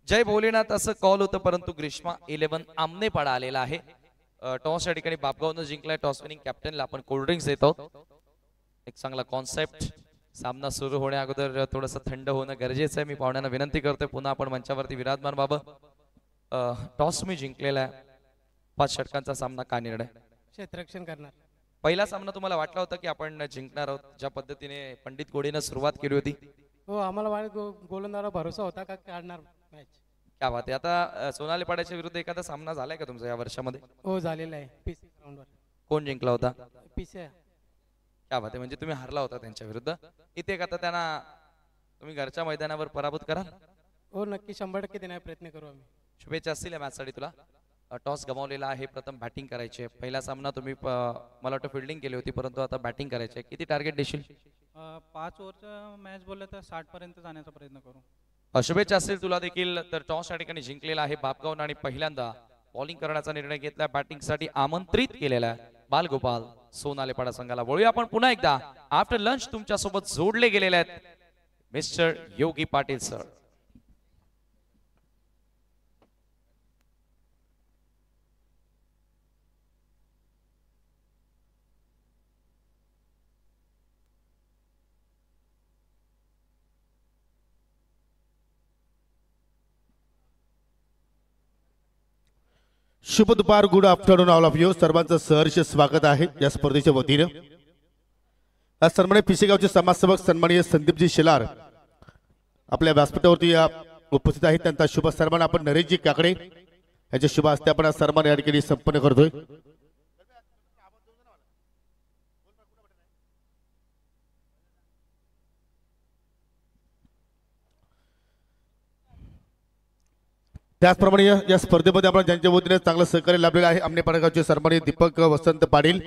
जय भोलेनाथ असं कॉल होतं, परंतु ग्रीष्मा 11 आमनेपाडा आलेला आहे. टॉस या ठिकाणी बापगावनं जिंकलाय. टॉस विनिंग कॅप्टनला आपण कोल्ड ड्रिंक्स देतो. एक चांगला कॉन्सेप्ट. सामना सुरू होण्या अगोदर थोडंसं थंड होणं गरजेचं आहे. मी पाहुण्यांना विनंती करतोय पुन्हा आपण मंचावरती विराजमान व्हावं. टॉस मी जिंकलेला आहे. 5 षटकांचा सामना. का निर्णय? क्षेत्ररक्षण करणार. पहिला सामना तुम्हाला वाटला होता की आपण जिंकणार आहोत, ज्या पद्धतीने पंडित गोडेनं सुरुवात केली होती? हो, आम्हाला गोलंदाजावर भरोसा होता का काढणार मॅच. क्या बात आहे. आता सोनाली पाड्याच्या विरुद्ध एखादा सामना झालाय का तुमचा या वर्षामध्ये? हो, झालेला आहे. पीसी राऊंडवर. कोण जिंकला होता? पीसी. क्या बात आहे. म्हणजे तुम्ही हारला होता त्यांच्या विरुद्ध. इथे आता त्यांना तुम्ही घरच्या मैदानावर पराभूत कराल? हो, नक्की 100% देण्याचा प्रयत्न करू आम्ही. शुभेच्छा असतील या मॅच साठी तुला. टॉस गमावलेला आहे, प्रथम बॅटिंग करायची आहे. पहिला सामना तुम्ही मला वाटतं फिल्डिंग केली होती, परंतु आता बॅटिंग करायची आहे. किती टार्गेट देशील? 5 ओव्हरचा मॅच बोललं तर 60 पर्यंत जाण्याचा प्रयत्न करू. शुभेच्छा असतील तुला देखील. तर टॉस या ठिकाणी जिंकलेला आहे बापगावनं आणि पहिल्यांदा बॉलिंग करण्याचा निर्णय घेतला. बॅटिंग साठी आमंत्रित केलेला आहे बालगोपाल सोनालेपाडा संघाला. वळूया आपण पुन्हा एकदा. आफ्टर लंच तुमच्या सोबत जोडले गेलेले आहेत मिस्टर योगी पाटील सर. शुभ दुपार, good afternoon all of you. सर्वांचं सहर्ष स्वागत आहे या स्पर्धेच्या वतीनं. आज सन्माननीय पिसेगावचे समाजसेवक सन्माननीय संदीपजी शेलार आपल्या व्यासपीठावरती उपस्थित आहेत. त्यांचा शुभ सन्मान आपण नरेशजी काकडे यांच्या शुभ हस्ते आपण सन्मान या ठिकाणी संपन्न करतोय. त्याचप्रमाणे या स्पर्धेमध्ये आपण ज्यांच्या वतीने चांगलं सहकार्य लाभलेलं आहे आमनेपाडगावचे सन्माननीय दीपक वसंत पाटील,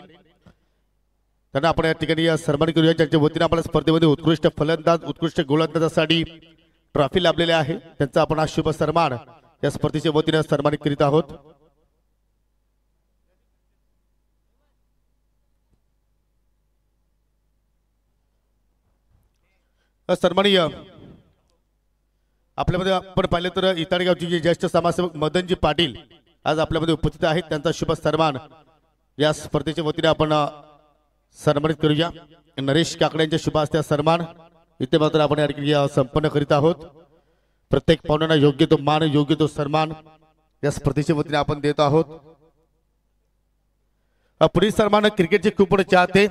त्यांना आपण या ठिकाणी सन्मान करूया. ज्यांच्या वतीने आपण स्पर्धेमध्ये उत्कृष्ट फलंदाज, उत्कृष्ट गोलंदाजासाठी ट्रॉफी लाभलेले आहे, त्यांचा आपण हा शुभ सन्मान या स्पर्धेच्या वतीने सन्मानित करीत आहोत. सन्माननीय आपल्यामध्ये आपण पाहिलं तर इताडगावचे जे ज्येष्ठ समाजसेवक मदनजी पाटील आज आपल्यामध्ये उपस्थित आहेत, त्यांचा शुभ सन्मान या स्पर्धेच्या वतीने आपण सन्मानित करूया. नरेश काकड्यांच्या शुभ हस्ते सन्मान इथे मात्र आपण या ठिकाणी संपन्न करीत आहोत. प्रत्येक पाहुण्यांना योग्य तो मान, योग्य तो सन्मान या स्पर्धेच्या वतीने आपण देत आहोत. पुढील सन्मान क्रिकेटचे खूप मोठे चाहते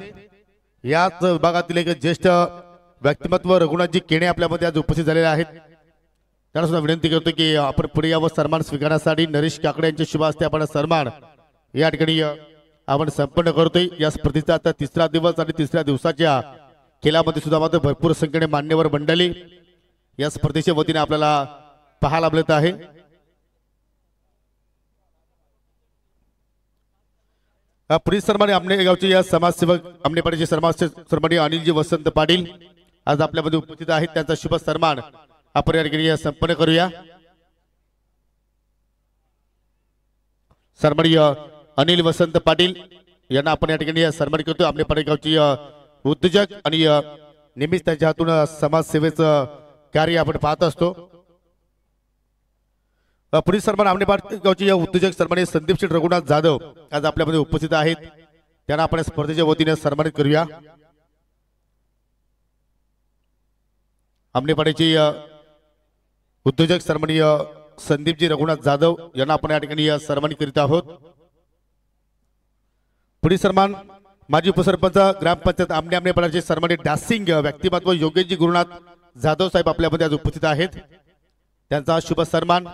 याच विभागातील एक ज्येष्ठ व्यक्तिमत्व रघुनाथजी केणे आपल्यामध्ये आज उपस्थित झालेले आहेत. त्यांना सुद्धा विनंती करतो की आपण पुढे यावर सन्मान स्वीकारण्यासाठी नरेश काकडे यांच्या शुभ हस्ते आपण सन्मान या ठिकाणी आपण संपन्न करतोय. या स्पर्धेचा आता तिसरा दिवस आणि तिसऱ्या दिवसाच्या खेळामध्ये सुद्धा मात्र भरपूर संख्येने मान्यवर मंडळी या स्पर्धेच्या वतीने आपल्याला पाहायला मिळत आहे. पुढील सन्मान आमने गावचे या समाजसेवक आमनेपाडीचे सन्माननीय अनिलजी वसंत पाटील आज आपल्यामध्ये उपस्थित आहेत. त्यांचा शुभ सन्मान आपण या ठिकाणी संपन्न करूया. सन्माननीय अनिल वसंत पाटील यांना आपण या ठिकाणी सन्मानित करतो. आमनेपाडी गावची उद्योजक आणि नेहमीच त्यांच्या हातून समाजसेवेचं कार्य आपण पाहत असतो. पुढील सन्मान आमनेपाडी गावची उद्योजक सन्माननीय संदीप शेठ रघुनाथ जाधव आज आपल्यामध्ये उपस्थित आहेत. त्यांना आपण स्पर्धेच्या वतीने सन्मानित करूया. आमनेपाडीचे उद्योजक सन्माननीय संदीपजी रघुनाथ जाधव यांना आपण या ठिकाणी सन्मानित करीत आहोत. पुढील सन्मान माजी उपसरपंच ग्रामपंचायत आमनेपाडाचे सन्माननीय डासिंग व्यक्तिमत्व योगेशजी गुरुनाथ जाधव साहेब आपल्यामध्ये आज उपस्थित आहेत. त्यांचा शुभ सन्मान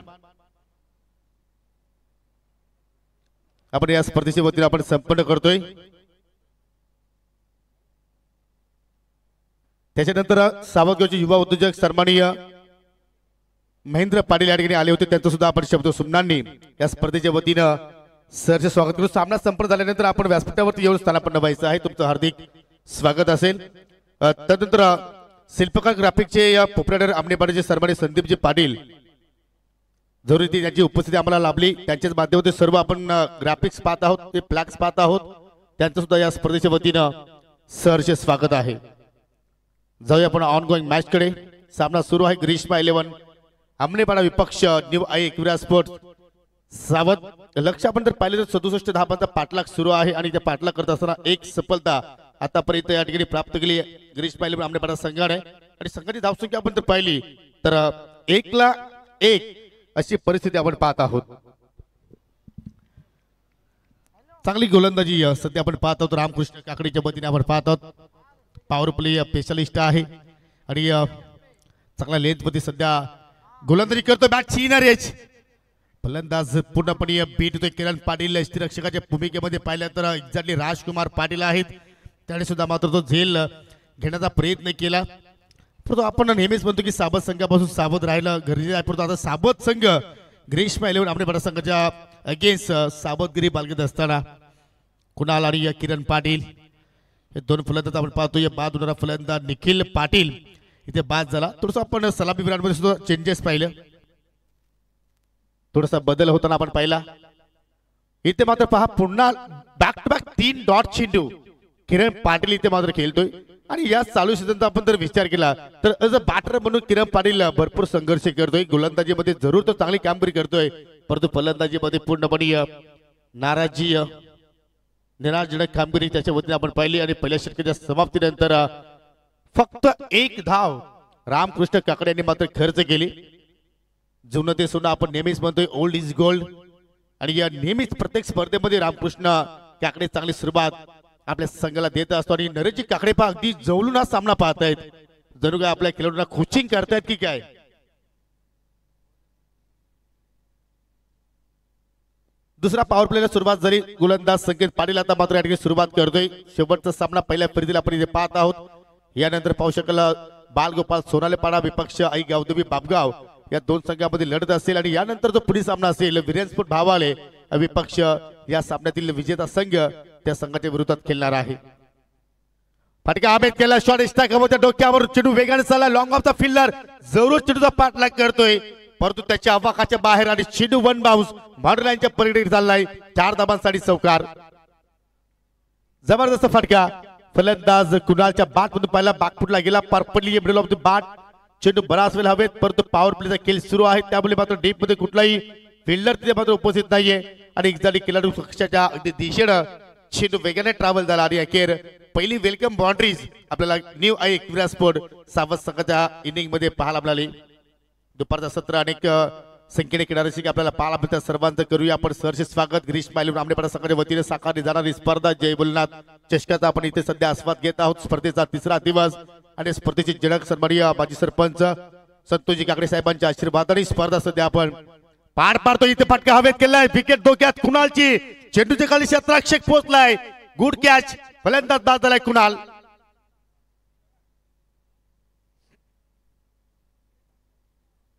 आपण या स्पर्धेच्या वतीने आपण संपन्न करतोय. त्याच्यानंतर सावतगावचे युवा उद्योजक सन्माननीय महेंद्र पाटील या ठिकाणी आले होते. त्यांचं सुद्धा आपण शब्द सुमनांनी या स्पर्धेच्या वतीनं सरचे स्वागत करू. सामना संपन्न झाल्यानंतर आपण व्यासपीठावरती येऊन स्थानापन्न व्हायचं आहे. तुमचं हार्दिक स्वागत असेल. त्यानंतर शिल्पकार ग्राफिकचे या पोपराडर आमनेपाडीचे सन्माननीय संदीपजी पाटील जरुरी त्यांची उपस्थिती आम्हाला लाभली. त्यांच्याच माध्यमातून सर्व आपण ग्राफिक्स पाहत आहोत, ते फ्लॅक्स पाहत आहोत. त्यांचं सुद्धा या स्पर्धेच्या वतीनं सरचे स्वागत आहे. जाऊया आपण ऑन गोईंग मॅच कडे. सामना सुरू आहे. ग्रीष्मा 11 आमनेपाडा विपक्ष न्यू आई एकविरा स्पोर्ट्स सावत. लक्ष आपण जर पाहिलं तर 67 धावांचा पाठलाग सुरू आहे आणि त्या पाठलाग करत असताना एक सफलता आतापर्यंत या ठिकाणी प्राप्त केली ग्रीष्मा 11 आमनेपाडा संघाने. आणि संघाची धावसंख्या आपण जर पाहिली तर 1-1 अशी परिस्थिती आपण पाहत आहोत. चांगली गोलंदाजी सध्या आपण पाहत आहोत. रामकृष्ण काकडीच्या वतीने आपण पाहत आहोत. पॉवर प्ले स्पेशलिस्ट आहे आणि चांगला लेंथ मध्ये सध्या गोलंदाजी करतो. बॅट चीनर एच फलंदाज पूर्णपणे बीट होतोय. किरण पाटील यष्टीरक्षकाच्या भूमिकेमध्ये पाहिलं तर एक्झॅक्टली राजकुमार पाटील आहेत. त्याने सुद्धा मात्र तो झेल घेण्याचा प्रयत्न केला. परंतु आपण नेहमीच म्हणतो की सावध संघापासून सावध राहिलं गरजेचं आहे. परंतु आता सावध संघ ग्रीष्मा 11 आमनेपाडा संघाच्या अगेन्स्ट सावधगिरी बाळगत असताना कुणाल आणि किरण पाटील हे दोन फलंदाज आपण पाहतोय. बाद होणारा फलंदाज निखिल पाटील इथे बाद झाला. थोडंसं आपण सलामी विरांमध्ये सुद्धा चेंजेस पाहिलं, थोडासा बदल होताना आपण पाहिला. इथे मात्र पहा पुन्हा बॅक टू बॅक 3 डॉट चेंडू किरण पाटील इथे मात्र खेळतोय. आणि या चालू सीझनचा आपण जर विचार केला तर ॲज अ बॅटर म्हणून किरण पाटील भरपूर संघर्ष करतोय. गोलंदाजीमध्ये जरूर तो चांगली कामगिरी करतोय, परंतु फलंदाजीमध्ये पूर्णपणे नाराजी निराशजनक कामगिरी त्याच्या वतीने आपण पाहिली. आणि पहिल्या षटकाच्या समाप्तीनंतर फक्त 1 धाव रामकृष्ण काकडे यांनी मात्र खर्च केली. जुनं ते सुद्धा आपण नेहमीच म्हणतोय ओल्ड इज गोल्ड. आणि या नेहमीच प्रत्येक स्पर्धेमध्ये रामकृष्ण काकडे चांगली सुरुवात आपल्या संघाला देत असतो. आणि नरेशजी काकडे पहा अगदी जवळून हा सामना पाहतायत, जणू काय आपल्या खेळाडूंना कोचिंग करतायत की काय. दुसरा पॉवर प्लेला सुरुवात झाली. गोलंदाज संकेत पाटील आता मात्र या ठिकाणी सुरुवात करतोय. शेवटचा सामना पहिल्या फेरीला आपण इथे पाहत आहोत. यानंतर पाहू शकाल बालगोपाल सोनालेपाडा विपक्ष आई गावदेवी बापगाव या दोन संघांमध्ये लढत असेल. आणि यानंतर जो पुढील सामना असेल विरेंद्रपूर भावाले विपक्ष या सामन्यातील विजेता संघ त्या संघाच्या विरोधात खेळणार आहे. फटका आमेद केला. शॉट इष्टाकाच्या डोक्यावर चेंडू वेगाने चालला. लॉंग ऑफचा फिल्डर जरूर चेंडूचा पाठलाग करतोय, परंतु त्याच्या आवाकाच्या बाहेर आणि चेंडू 1 बाउन्स मांडुलांच्या पलीकडे चाललाय. 4 धाबांसाठी चौकार. जबरदस्त फटका फलंदाज कुणालच्या बॅट मधून पाहिला, बॅकफुटला गेला. Perfectly middle of the bat चेंडू बराच वेळ हवेत, परंतु पॉवर प्लेचा खेळ सुरू आहे, त्यामुळे मात्र डीप मध्ये कुठलाही फिल्डर तिथे मात्र उपस्थित नाहीये आणि एक्झॅक्टली खेळाडू पक्षाच्या अगदी दिशेनं चेंडू वेगाने ट्रॅव्हल झाला आणि अखेर पहिली वेलकम बाउंड्रीज आपल्याला न्यू आई क्रीडा स्पोर्ट सावध संघाच्या इनिंग मध्ये पाहायला मिळाली. दुपारचा सत्र अनेक संख्येने खेळाडूंशी आपल्याला पाहायला मिळतात. सर्वांचं करूया आपण सहर्ष स्वागत. गिरीश मायलून आमनेपाडा संघाच्या वतीने साकारली जाणारी स्पर्धा जय भोलेनाथ चषकाचा आपण इथे सध्या आस्वाद घेत आहोत. स्पर्धेचा तिसरा दिवस आणि स्पर्धेची जनक सन्माननीय माजी सरपंच संतोषजी काकडे साहेबांच्या आशीर्वादाने स्पर्धा सध्या आपण पार पाडतो. इथे फटका हवेत केलाय, विकेट धोक्यात कुणालची, चेंडूच्या खाली क्षेत्ररक्षक पोहोचलाय, गुड कॅच, फलंदाज बाद झालाय कुणाल.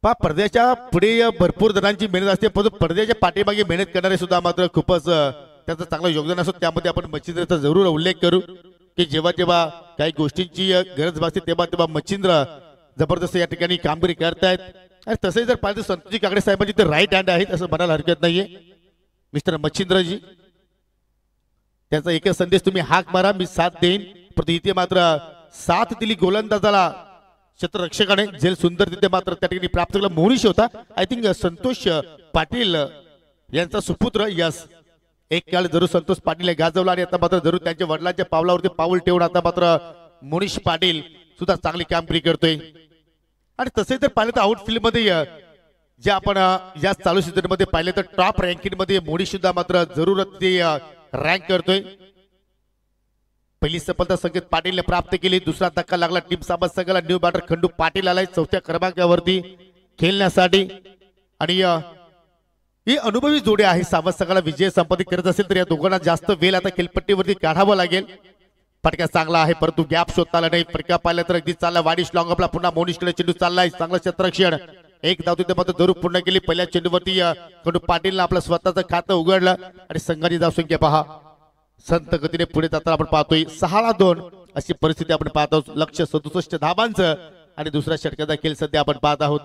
पडद्याच्या पुढे भरपूर जणांची मेहनत असते, परंतु पडद्याच्या पाठीमागे मेहनत करणारे सुद्धा मात्र खूपच त्याचं चांगलं योगदान असतं. त्यामध्ये आपण मच्छिंद्रचा जरूर उल्लेख करू की जेव्हा जेव्हा काही गोष्टींची गरज भासते तेव्हा तेव्हा मच्छिंद्र जबरदस्त या ठिकाणी कामगिरी करतायत. आणि तसंही जर पाहिजे संतोषजी काकडे साहेबांची ते राईट हँड आहेत असं म्हणायला हरकत नाहीये. मिस्टर मच्छिंद्रजी त्याचा एकच संदेश, तुम्ही हाक मारा मी साथ देईन, परंतु इथे मात्र साथ दिली गोलंदाजाला क्षेत्ररक्षकाने. जेल सुंदर तिथे मात्र त्या ठिकाणी प्राप्त केला मोहनीश होता. आय थिंक संतोष पाटील यांचा सुपुत्र यस एक काळ जरूर संतोष पाटील गाजवला आणि आता मात्र जरूर त्यांच्या वडिलांच्या पावलावरती पाऊल ठेवून आता मात्र मोहनीश पाटील सुद्धा चांगली कामगिरी करतोय. आणि तसे जर पाहिलं तर आउटफील्ड मध्ये जे आपण या चालू सीझन मध्ये पाहिलं तर टॉप रँकिंग मध्ये मोहनीश सुद्धा मात्र जरूर ते रँक करतोय. पहिली सफलता संकेत पाटीलने प्राप्त केली, दुसरा धक्का लागला टीम साबत संघाला. न्यू बॅटर खंडू पाटील आलाय चौथ्या क्रमांकावरती खेळण्यासाठी आणि ही अनुभवी जोडी आहे. सावध संघाला विजय संपादित करत असेल तर या दोघांना जास्त वेळ आता खेळपट्टीवरती काढावं लागेल. फटका चांगला आहे परंतु गॅप शोधता आला नाही. फटका पाहिला तर अगदी चालला वाडी स्लॉंग आपला पुन्हा मोनिशकडे चेंडू चाललाय, चांगलं क्षेत्ररक्षण, एक धाव तिथे मात्र जरूर पूर्ण केली. पहिल्या चेंडूवरती खंडू पाटीलनं आपलं स्वतःचं खातं उघडलं आणि संघाची धावसंख्या पहा संत गतीने पुढे जाताना आपण पाहतोय 6-2 अशी परिस्थिती आपण पाहत आहोत. लक्ष 67 धाबांचं आणि दुसऱ्या षटकाचा खेळ सध्या आपण पाहत आहोत.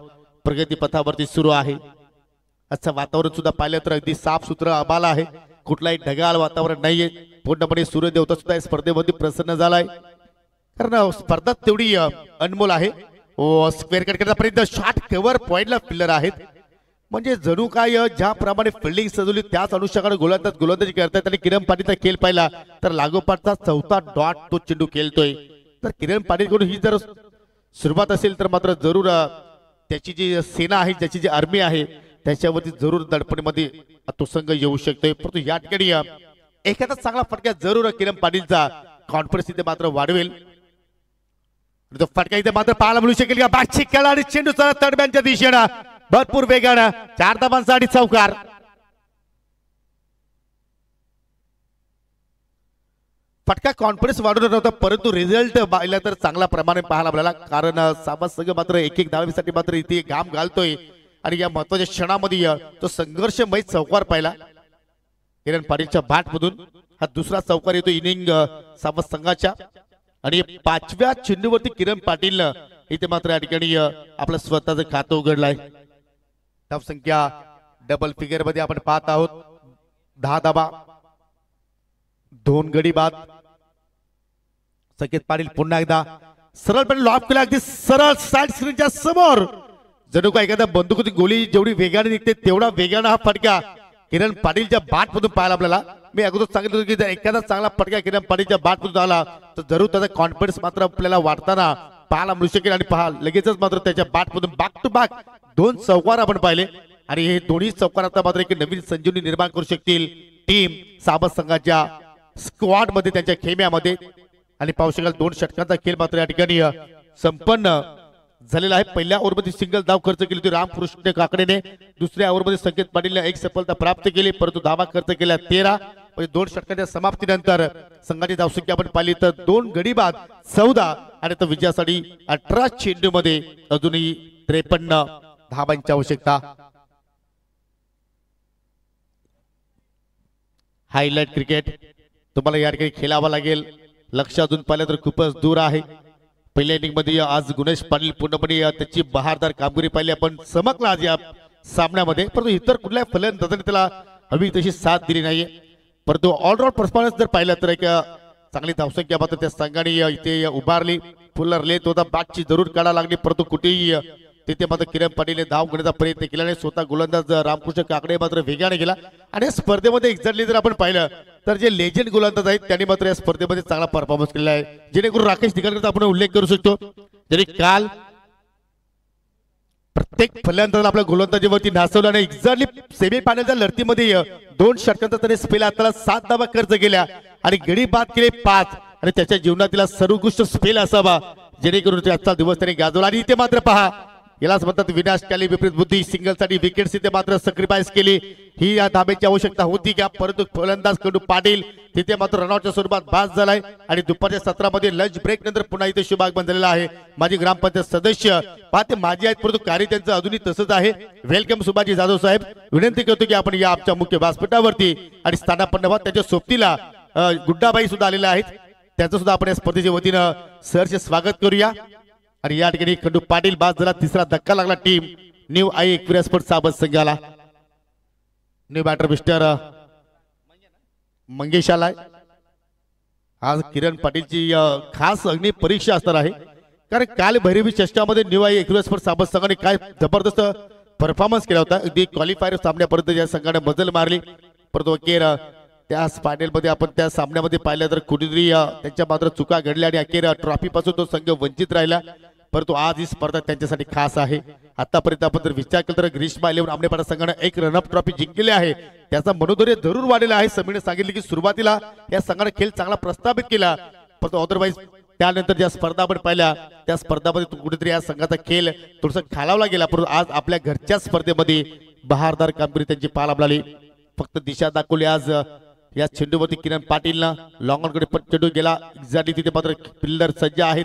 प्रगती पथावरती सुरू आहे. अच्छा वातावरण सुद्धा पाहिलं तर अगदी साफ सुत्र आबाला आहे, कुठलाही ढगाळ वातावरण नाहीये. पूर्णपणे सूर्यदेवता सुद्धा स्पर्धेमध्ये प्रसन्न झालाय कारण स्पर्धा तेवढी अनमोल आहे. स्क्वेअर कट करण्याचा प्रयत्न, शॉट कव्हर पॉइंटला फिल्डर आहेत, म्हणजे जणू काय ज्याप्रमाणे फिल्डिंग सजवली त्याच अनुषंगाने गोलंदाजी करतायत. आणि किरण पाटीलचा खेळ पाहिला तर लागोपाठचा चौथा डॉट तो चेंडू खेळतोय. तर किरण पाटील कडून ही जर सुरुवात असेल तर मात्र जरूर त्याची जी सेना आहे, ज्याची जी आर्मी आहे त्याच्यावरती जरूर दडपणीमध्ये तो संघ येऊ शकतोय. परंतु या ठिकाणी एखादा चांगला फटका जरूर किरण पाटीलचा कॉन्फिडन्स इथे मात्र वाढवेल. तो फटका इथे मात्र पाहायला मिळू शकेल का? बागची खेळा आणि चेंडू चला तडब्यांच्या दिशेनं भरपूर वेगानं 4 धाबांसाठी चौकार. फटका कॉन्फिडन्स वाढवणार नव्हता परंतु रिझल्ट पाहिला तर चांगला प्रमाणे पाहायला मिळाला कारण साबत संघ मात्र एक धावेसाठी मात्र इथे घाम घालतोय आणि या महत्वाच्या क्षणामध्ये तो संघर्षमय चौकार पाहिला किरण पाटीलच्या बॅट मधून. हा दुसरा चौकार येतो इनिंग साबत संघाच्या आणि 5व्या चेंडूवरती किरण पाटीलनं इथे मात्र या ठिकाणी आपलं स्वतःचं खातं उघडलंय. धावसंख्या डबल फिगर मध्ये आपण पाहत आहोत. 10 धाबा 2 गडी बाद. संकेत पाटील पुन्हा एकदा सरळपणे लॉक केला, अगदी सरळ साइड स्क्रीनच्या समोर, जणू का एखाद्या बंदुकीची गोळी जेवढी वेगाने निघते तेवढा वेगाने हा फटका किरण पाटीलच्या बॅट मधून पाहायला आपल्याला. मी अगोदर सांगितलं की जर एखादा चांगला फटका किरण पाटीलच्या बॅट मधून आला तर जरूर त्याचा कॉन्फिडन्स मात्र आपल्याला वाढताना पाहायला मिळू शकेल. आणि पहा लगेचच मात्र त्याच्या बॅट मधून बॅक टू बॅक 2 चौकार आपण पाहिले आणि हे दोन्ही चौकार आता मात्र एक नवीन संजीवनी निर्माण करू शकतील टीम साबत संघाच्या स्क्वॉड मध्ये, त्यांच्या खेम्यामध्ये. आणि पाहू शकाल 2 षटकांचा खेळ मात्र या ठिकाणी संपन्न झालेला आहे. पहिल्या ओव्हरमध्ये सिंगल धाव खर्च केली होती रामकृष्ण काकडेने, दुसऱ्या ओव्हरमध्ये संकेत पाटीलने एक सफलता प्राप्त केली परंतु धावा खर्च केल्या 13. म्हणजे 2 षटकांच्या समाप्तीनंतर संघाची धावसंख्या आपण पाहिली तर 2 गडी बाद 14 आणि तर विजयासाठी 18 चेंडू मध्ये अजूनही 53 धावांची आवश्यकता. हायलाइट क्रिकेट तुम्हाला या ठिकाणी खेळावं लागेल. लक्ष अजून पाहिलं तर खूपच दूर आहे. पहिल्या इनिंग मध्ये आज गुणेश पाटील पूर्णपणे त्याची बहारदार कामगिरी पाहिली आपण, चमकला आज या सामन्यामध्ये, परंतु इतर कुठल्या फलंदाजाने त्याला हवी तशी साथ दिली नाहीये. परंतु ऑलराऊंड परफॉर्मन्स जर पाहिलं तर एक चांगली धावसंख्या मात्र त्या संघाने इथे उभारली. फुल लेत होता, बॅटची जरूर काढा लागली परंतु कुठेही तिथे मात्र किरण पाटीलने धाव घेण्याचा प्रयत्न केला नाही. स्वतः गोलंदाज रामकृष्ण काकडे मात्र वेगाने गेला आणि या स्पर्धेमध्ये एक्झॅक्टली जर आपण पाहिलं तर जे लेजंड गोलंदाज आहेत त्यांनी मात्र या स्पर्धेमध्ये चांगला परफॉर्मन्स केलेला आहे. जेणेकरून राकेश निकालकरचा आपण उल्लेख करू शकतो, जरी काल प्रत्येक फलंदाजाला आपल्या गोलंदाजीवरती नाचवलं आणि एक्झॅक्टली सेमीफायनलच्या लढतीमध्ये 2 षटकांचा त्याने स्पेल हाताला 7 धावा खर्च केल्या आणि गडी बाद केले 5 आणि त्याच्या जीवनातील सर्वोत्कृष्ट स्पेल असावा जेणेकरून त्याचा दिवस त्याने गाजवला. आणि इथे मात्र पहा, यालाच म्हणतात विनाशकाली विपरीत बुद्धी. सिंगल साठी विकेट तिथे मात्र सॅक्रिफाईस केली. ही या धाब्याची आवश्यकता होती का, परंतु फलंदाज खंडू पाटील तिथे मात्र रनआउटच्या स्वरूपात बाद झालाय आणि दुपारच्या सत्रामध्ये लंच ब्रेक नंतर पुन्हा इथे शुभागमन झालेला आहे. माजी ग्रामपंचायत सदस्य पाहते माझी आहेत परंतु कार्य त्यांचं अजूनही तसंच आहे. वेलकम सुभाजी जाधव साहेब, विनंती करतो की आपण या आमच्या मुख्य व्यासपीठावरती आणि स्थानापन्न त्याच्या सोबतीला गुड्डाबाई सुद्धा आलेल्या आहेत, त्यांचं सुद्धा आपण या स्पर्धेच्या वतीनं सहर्ष स्वागत करूया. आणि या ठिकाणी खंडू पाटील बाद झाला, तिसरा धक्का लागला टीम न्यू आई एक्विरिया स्पोर्ट्स साबत संघाला. न्यू बॅटर मिस्टर मंगेश आलाय. आज किरण पाटीलची खास अग्नि परीक्षा असणार आहे, कारण काल भैरवी चषकामध्ये न्यू आई एक्विरिया स्पोर्ट्स साबत संघाने काय जबरदस्त परफॉर्मन्स केला होता. अगदी क्वालिफायर सामन्यापर्यंत या संघाने मजल मारली, परंतु अखेर त्या फायनलमध्ये आपण त्या सामन्यामध्ये पाहिलं तर कुठेतरी त्यांच्या मात्र चुका घडल्या आणि अखेर ट्रॉफी पासून तो संघ वंचित राहिला. परंतु आज ही स्पर्धा त्यांच्यासाठी खास आहे. आतापर्यंत आपण जर विचार केला तर ग्रीष्मा 11 आमनेपाडा संघाने एक रनअप ट्रॉफी जिंकलेली आहे, त्याचा मनोधैर्य जरूर वाढलेला आहे. समीरने सांगितले की सुरुवातीला या संघाने खेळ चांगला प्रस्थापित केला, परंतु अदरवाईज त्यानंतर ज्या स्पर्धा आपण पाहिल्या त्या स्पर्धामध्ये कुठेतरी या संघाचा खेळ थोडासा खालावला गेला. परंतु आज आपल्या घरच्या स्पर्धेमध्ये बहारदार कामगिरी त्यांची पाहायला मिळाली. फक्त दिशा दाखवली आज या चेंडूवरती किरण पाटीलनं लॉंग ऑनकडे चेंडू गेला. एक्झॅक्टली तिथे मात्र फिल्डर सज्ज आहेत,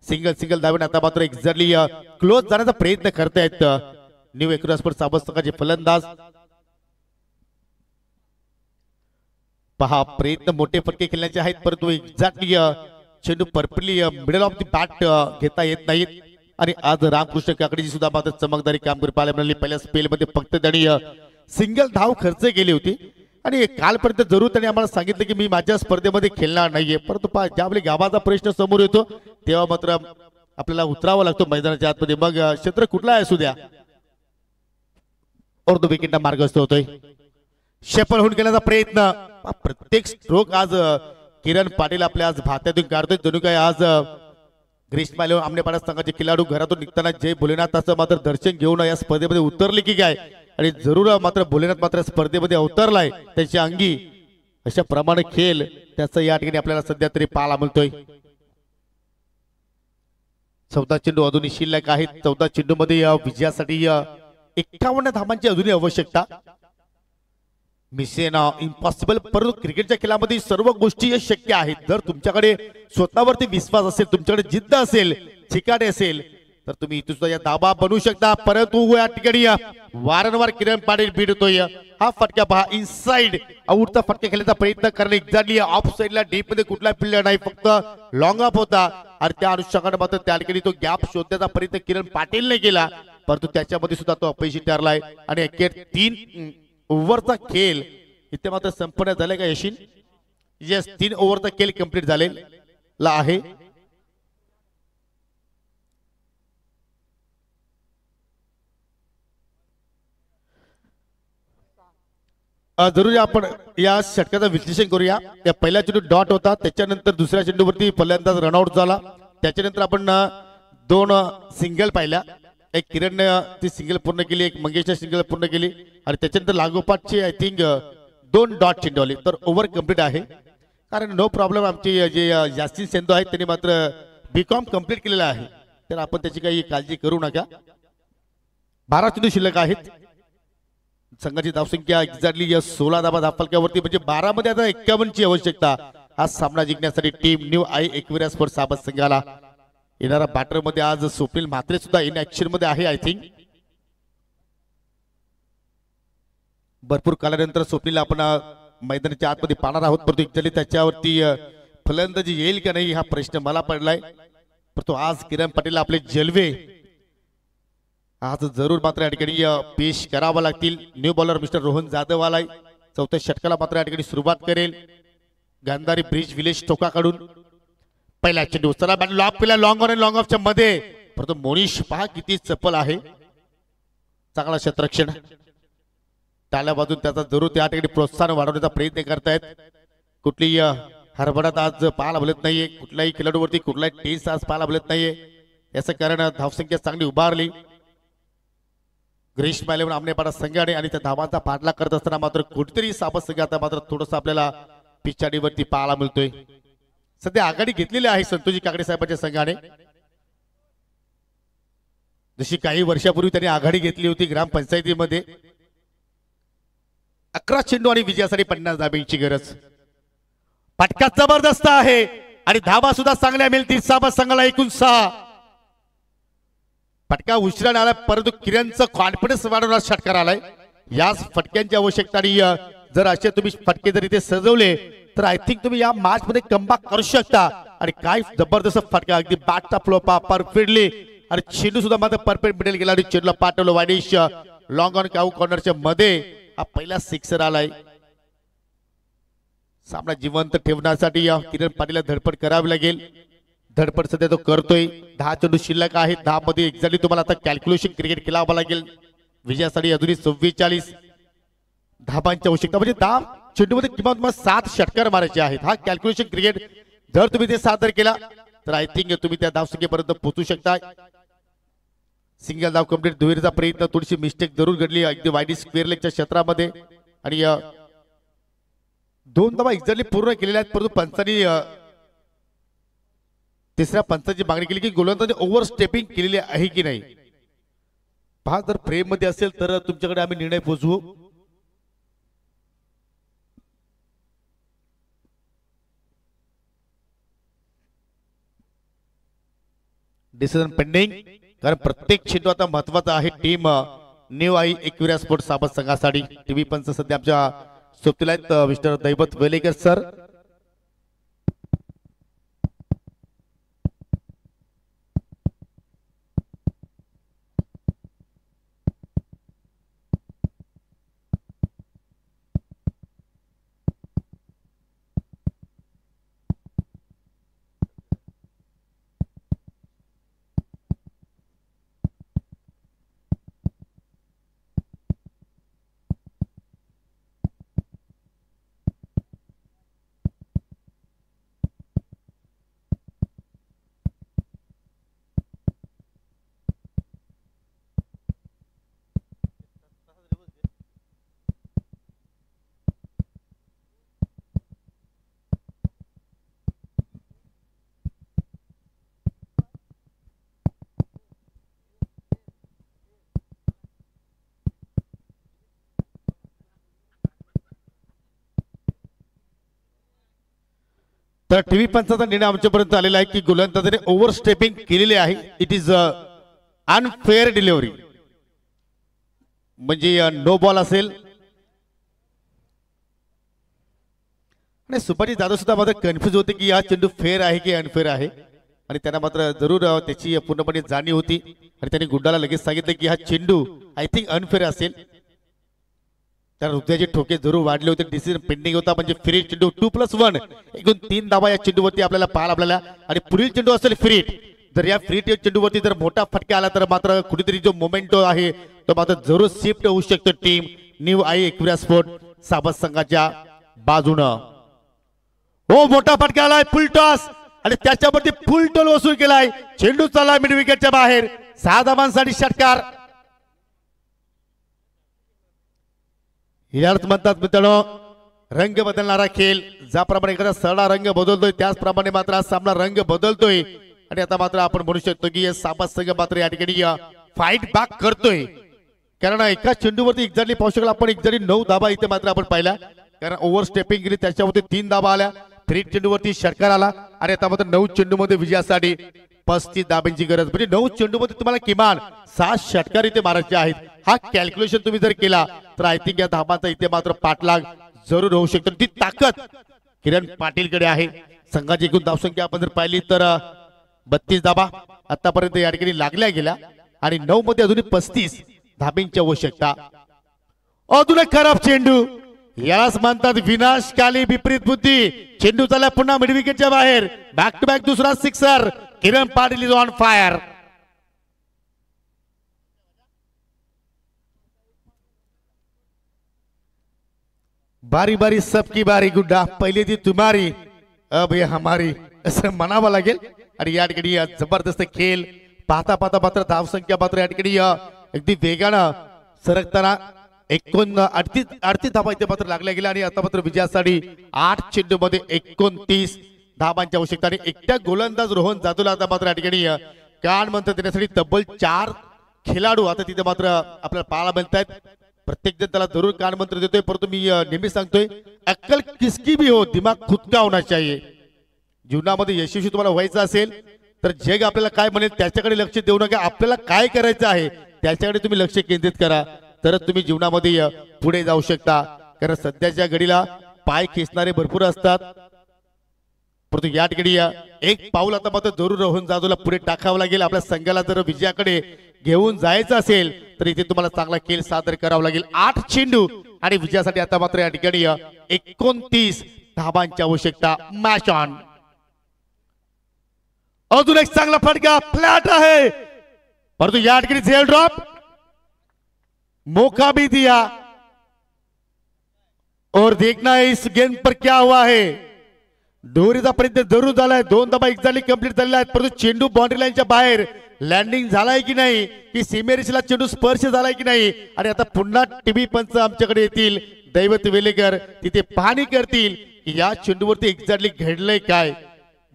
सिंगल धावेने आता मात्र एक्झॅक्टली क्लोज जाण्याचा प्रयत्न करतायत न्यू एक्विरिया स्पोर्ट्स साबत संघाचे फलंदाज. पहा, प्रयत्न मोठे फटके खेळण्याचे आहेत, परंतु एक्झॅक्टली चेंडू perfectly middle of the bat घेता येत नाहीत. आणि आज रामकृष्ण काकडीची सुद्धा मात्र चमकदारी कामगिरी पाहायला मिळाली. पहिल्या स्पेलमध्ये फक्त त्यांनी सिंगल धाव खर्च केली होती आणि कालपर्यंत जरूर त्यांनी आम्हाला सांगितलं की मी माझ्या स्पर्धेमध्ये खेळणार नाहीये, परंतु ज्यावेळी गावाचा प्रश्न समोर येतो तेव्हा मात्र आपल्याला उतरावं लागतो मैदानाच्या आतमध्ये. मग क्षेत्र कुठला आहे असू द्या, अर्ध विकेटला मार्गस्थ होतोय. शेपल होऊन केल्याचा प्रयत्न, प्रत्येक स्ट्रोक आज किरण पाटील आपल्या आज भात्यातून काढतोय. जणू काय आज ग्रीष्मा 11 आमनेपाडा संघाचे खेळाडू घरातून निघताना जय भोलेनाथाचं मात्र दर्शन घेऊन या स्पर्धेमध्ये उतरले की काय, आणि जरूर मात्र भोलेनाथ मात्र स्पर्धेमध्ये अवतरलाय. त्याच्या अंगी अशा प्रमाणे खेळ त्याचं या ठिकाणी आपल्याला सध्या तरी पाहायला मिळतोय. 14 चेंडू अजूनही शिल्लक आहेत. 14 चेंडू मध्ये विजयासाठी 51 धावांची अजूनही आवश्यकता. मिशन इम्पॉसिबल, परंतु क्रिकेटच्या खेळामध्ये सर्व गोष्टी शक्य आहेत. जर तुमच्याकडे स्वतःवरती विश्वास असेल, तुमच्याकडे जिद्द असेल, चिकाटे असेल, तर तुम्ही इथे सुद्धा या दाबा बनवू शकता. परंतु या ठिकाणी वारंवार किरण पाटील भिडतोय. हा फटका पहा, इनसाइड आउटचा फटका खेळण्याचा प्रयत्न करणे. एक्झॅक्टली ऑफ साइडला डीप मध्ये कुठला फिल्डर नाही, फक्त लॉंग ऑफ होता आणि त्या अनुषंगाने मात्र त्या ठिकाणी तो गॅप शोधण्याचा प्रयत्न किरण पाटीलने केला, परंतु त्याच्यामध्ये सुद्धा तो अपयशी ठरलाय. आणि अखेर 3 ओव्हरचा खेळ इथे मात्र संपन्न झालाय का यशीन? येस, 3 ओव्हरचा खेळ कंप्लीट झालेला आहे. जरूर आपण या षटकाचं विश्लेषण करूया. या पहिल्या चेंडू डॉट होता, त्याच्यानंतर दुसऱ्या चेंडूवरती फलंदाज रनआउट झाला. त्याच्यानंतर आपण 2 सिंगल पाहिल्या. एक किरणने ती सिंगल पूर्ण केली, एक मंगेशने सिंगल पूर्ण केली आणि त्याच्यानंतर लागोपाठचे आय थिंक 2 डॉट चेंडू आले. तर ओव्हर कम्प्लीट आहे, कारण नो प्रॉब्लेम. आमचे जे जास्ती सेंदो आहेत त्यांनी मात्र बीकॉम कम्प्लीट केलेला आहे, तर आपण त्याची काही काळजी करू नका. 12 चेंडू शिल्लक आहेत. संघाची धावसंख्या एक्झॅक्टली 16 धावा धावफलकावरती, म्हणजे 12 मध्ये आता 51 ची आवश्यकता. हा सामना जिंकण्यासाठी टीम न्यू आई एक्विरिया स्पोर्ट्स साबत संघाला. येणारा बॅटर मध्ये आज स्वप्नील म्हात्रे सुद्धा इन ऍक्शन मध्ये आहे. आय थिंक भरपूर कालानंतर स्वप्नील आपण मैदानाच्या आतमध्ये पाहणार आहोत, परंतु एक्झॅक्टली त्याच्यावरती फलंदाजी येईल का नाही हा प्रश्न मला पडलाय. परंतु आज किरण पाटील आपले जलवे आज जरूर मात्र या ठिकाणी पेश करावा लागतील. New bowler mister Rohan Jadhav आलाय. 4थ्या षटकाला मात्र या ठिकाणी सुरुवात करेल गांधारी ब्रिज विलेज टोकाकडून. पहिला चेंडू चला लॉक केला लॉंग ऑन आणि लॉंग ऑफच्या मध्ये, परंतु मोनिश पहा किती चपल आहे, चांगला क्षेत्ररक्षण. टाळ्या बाजून त्याचा जरूर त्या ठिकाणी प्रोत्साहन वाढवण्याचा प्रयत्न करतायत. कुठली हरभरात आज पाहायला मिळत नाहीये, कुठल्याही खेळाडूवरती कुठलाही टेन्स आज पाहायला मिळत नाहीये. याचं कारण धावसंख्या चांगली उभारली. ग्रीष्म आल्यावर आमनेपाडा संघाने आणि त्या धावांचा पाठलाग करत असताना मात्र कुठेतरी साबत संघ आता मात्र थोडस आपल्याला पिछाडीवरती पाहायला मिळतोय. सध्या आघाडी घेतलेली आहे संतोषी काकडे साहेबांच्या संघाने. जशी काही वर्षापूर्वी त्यांनी आघाडी घेतली होती ग्रामपंचायतीमध्ये. 11 चेंडू आणि विजयासाठी 50 धाब्यांची गरज. फटका जबरदस्त आहे आणि धावा सुद्धा चांगल्या मिळतील साबत संघाला. 6 फटका उशिरा आला, परंतु किरणचं कॉन्फिडन्स वाढवणारा षटकार आलाय. याच फटक्यांची आवश्यकता आणि जर असे तुम्ही फटके जर इथे सजवले तर आय थिंक तुम्ही या मॅच मध्ये कमबॅक करू शकता. आणि काय जबरदस्त फटका, अगदी बॅटचा फ्लो परफेक्टली आणि चेंडू सुद्धा मात्र परफेक्ट मिडल गेला आणि चेंडूला पाठवलं वाईडिश लॉंग ऑन काऊ कॉर्नरच्या मध्ये. हा पहिला सिक्सर आलाय. सामना जिवंत ठेवण्यासाठी किरण पाटीलला धडपड करावी लागेल. धडपड सध्या तो करतोय. 10 चेंडू शिल्लक आहेत. 10 मध्ये एक्झॅक्टली तुम्हाला आता कॅल्क्युलेशन क्रिकेट खेळावं लागेल. विजयासाठी अजूनही 44 धाबांची आवश्यकता, म्हणजे 10 चेंडूमध्ये किमान तुम्हाला 7 षटकार मारायचे आहेत. हा कॅल्क्युलेशन क्रिकेट जर तुम्ही ते सादर केला तर आय थिंक तुम्ही त्या धावसंख्येपर्यंत पोहोचू शकता. सिंगल धाव कंप्लीट दुहेरीचा प्रयत्न, थोडीशी मिस्टेक जरूर घडली अगदी वाईड स्क्वेअर लेगच्या क्षेत्रामध्ये आणि 2 धावा एक्झॅक्टली पूर्ण केलेल्या आहेत. परंतु पंचांनी तिसऱ्या पंचाची मागणी केली की गोलंदाजाने ओव्हर स्टेपिंग केलेली आहे की नाही. पहा जर फ्रेम मध्ये असेल तर तुमच्याकडे आम्ही निर्णय पोहोचवू. डिसिजन पेंडिंग, कारण प्रत्येक चेंडू आता महत्वाचा आहे. टीम न्यू आई एकविरा स्पोर्ट साबत संघासाठी. टीव्ही पंच सध्या आमच्या सोबतीला आहेत मिस्टर दैवत वेलेकर सर. तर टीव्ही पंचाचा निर्णय आमच्यापर्यंत आलेला आहे की गोलंदाजाने ओव्हर स्टेपिंग केलेली आहे. इट इज अनफेअर डिलिव्हरी, म्हणजे नो बॉल असेल. आणि सुपारी जाधव सुद्धा मात्र कन्फ्युज होते की हा चेंडू फेअर आहे की अनफेअर आहे. आणि त्यांना मात्र जरूर त्याची पूर्णपणे जाणीव होती आणि त्यांनी गुड्डाला लगेच सांगितलं की हा चेंडू आय थिंक अनफेअर असेल. त्या हृदयाचे ठोके जरूर वाढले होते. डिसिजन पेंडिंग होता, म्हणजे फ्री चेंडू 2+1 एकूण 3 धावा या चेंडूवरती आपल्याला पाहायला आपल्याला. आणि पुढील चेंडू असेल फ्री. जर या फ्री चेंडूवरती जर मोठा फटका आला तर मात्र कुठेतरी जो मोमेंटो आहे तो मात्र जरूर शिफ्ट होऊ शकतो टीम न्यू आई एकविरा स्पोर्ट साबत संघाच्या बाजूनं. हो, मोठा फटका आलाय, फुल टॉस आणि त्याच्यावरती फुल टोल वसूल केलाय. चेंडू चालला मिड विकेटच्या बाहेर. 6 धावांसाठी षटकार. याच म्हणतात मित्रांनो, रंग बदलणारा खेळ. ज्याप्रमाणे एखादा सरळा रंग बदलतोय त्याचप्रमाणे मात्र हा सामना रंग बदलतोय. आणि आता मात्र आपण म्हणू शकतो की साबत संघ मात्र या ठिकाणी फाईट बॅक करतोय. कारण एका चेंडूवरती एक्झॅक्टली पाहू शकला आपण, एक्झॅक्टली 9 धाबा इथे मात्र आपण पाहिला. कारण ओव्हर स्टेपिंग केली त्याच्यावरती 3 धाबा आल्या. फ्री चेंडूवरती षटकार आला आणि आता मात्र 9 चेंडूमध्ये विजयासाठी 35 धाब्यांची गरज. म्हणजे 9 चेंडूमध्ये तुम्हाला किमान 7 षटकार इथे मारायचे आहेत. हा कॅल्क्युलेशन तुम्ही जर केला तर आय थिंक या धाबांचा इथे मात्र पाठलाग जरूर होऊ शकतो. ती ताकद किरण पाटीलकडे आहे. संघाची एकूण धावसंख्या आपण जर पाहिली तर 32 धाबा आतापर्यंत या ठिकाणी लागल्या गेल्या आणि 9 मध्ये अजून 35 धाब्यांची आवश्यकता. अजून एक खराब चेंडू. यालाच म्हणतात विनाशकाली विपरीत बुद्धी. चेंडू चालला पुन्हा मिड विकेटच्या बाहेर. बॅक टू बॅक दुसरा sixer. Kiran Patil is on fire. बारी बारी सबकी बारी गुड्डा. पहिली ती तुम्हारी अब ये हमारी असं म्हणावं लागेल. आणि या ठिकाणी जबरदस्त खेळ पाहता पाहता मात्र धावसंख्या मात्र या ठिकाणी अगदी वेगानं सरकताना 38 धाबा इथे मात्र लागल्या गेल्या. आणि आता मात्र विजयासाठी 8 चेंडू मध्ये 29 धाबांची आवश्यकता. आणि एकट्या गोलंदाज रोहन जाधवला आता मात्र या ठिकाणी कान मंत्र देण्यासाठी तब्बल 4 खेळाडू आता तिथे मात्र आपल्याला पाहायला मिळत आहेत. प्रत्येक जण त्याला जरूर कान मंत्र देतोय. परंतु मी नेहमी सांगतोय अक्कल किसकी भी हो दिमाग खुद का होना चाहिए. जीवनामध्ये यशस्वी तुम्हाला व्हायचं असेल तर जग आपल्याला काय म्हणेल त्याच्याकडे लक्ष देऊ नका. आपल्याला काय करायचं आहे त्याच्याकडे तुम्ही लक्ष केंद्रित करा तरच तुम्ही जीवनामध्ये पुढे जाऊ शकता. कारण सध्याच्या घडीला पाय खेचणारे भरपूर असतात. परंतु या ठिकाणी एक पाऊल आता मात्र जरूर रोहन जाधवला पुढे टाकावं लागेल. आपल्या संघाला जर विजयाकडे घेऊन जायचं असेल तर इथे तुम्हाला चांगला खेळ सादर करावा लागेल. 8 चेंडू आणि विजयासाठी आता मात्र या ठिकाणी 29 धाबांची आवश्यकता. Match on. अजून एक चांगला फटका फ्लॅट आहे परंतु या ठिकाणी झेल ड्रॉप. मौका भी दिया और देखना है इस गेंद पर क्या हुआ है. दोरीचा प्रयत्न जरूर झालाय. 2 धाबा एक्झॅक्टली कंप्लीट झालेला आहेत. परंतु चेंडू बाउंड्री लाईनच्या बाहेर लँडिंग झालाय की नाही की सीमेरेषेला चेंडू स्पर्श झालाय की नाही. आणि आता पुन्हा टीव्ही पंच आमच्याकडे येतील. दैवत वेलेकर तिथे पाहणी करतील की या चेंडूवरती एक्झॅक्टली घडलंय काय.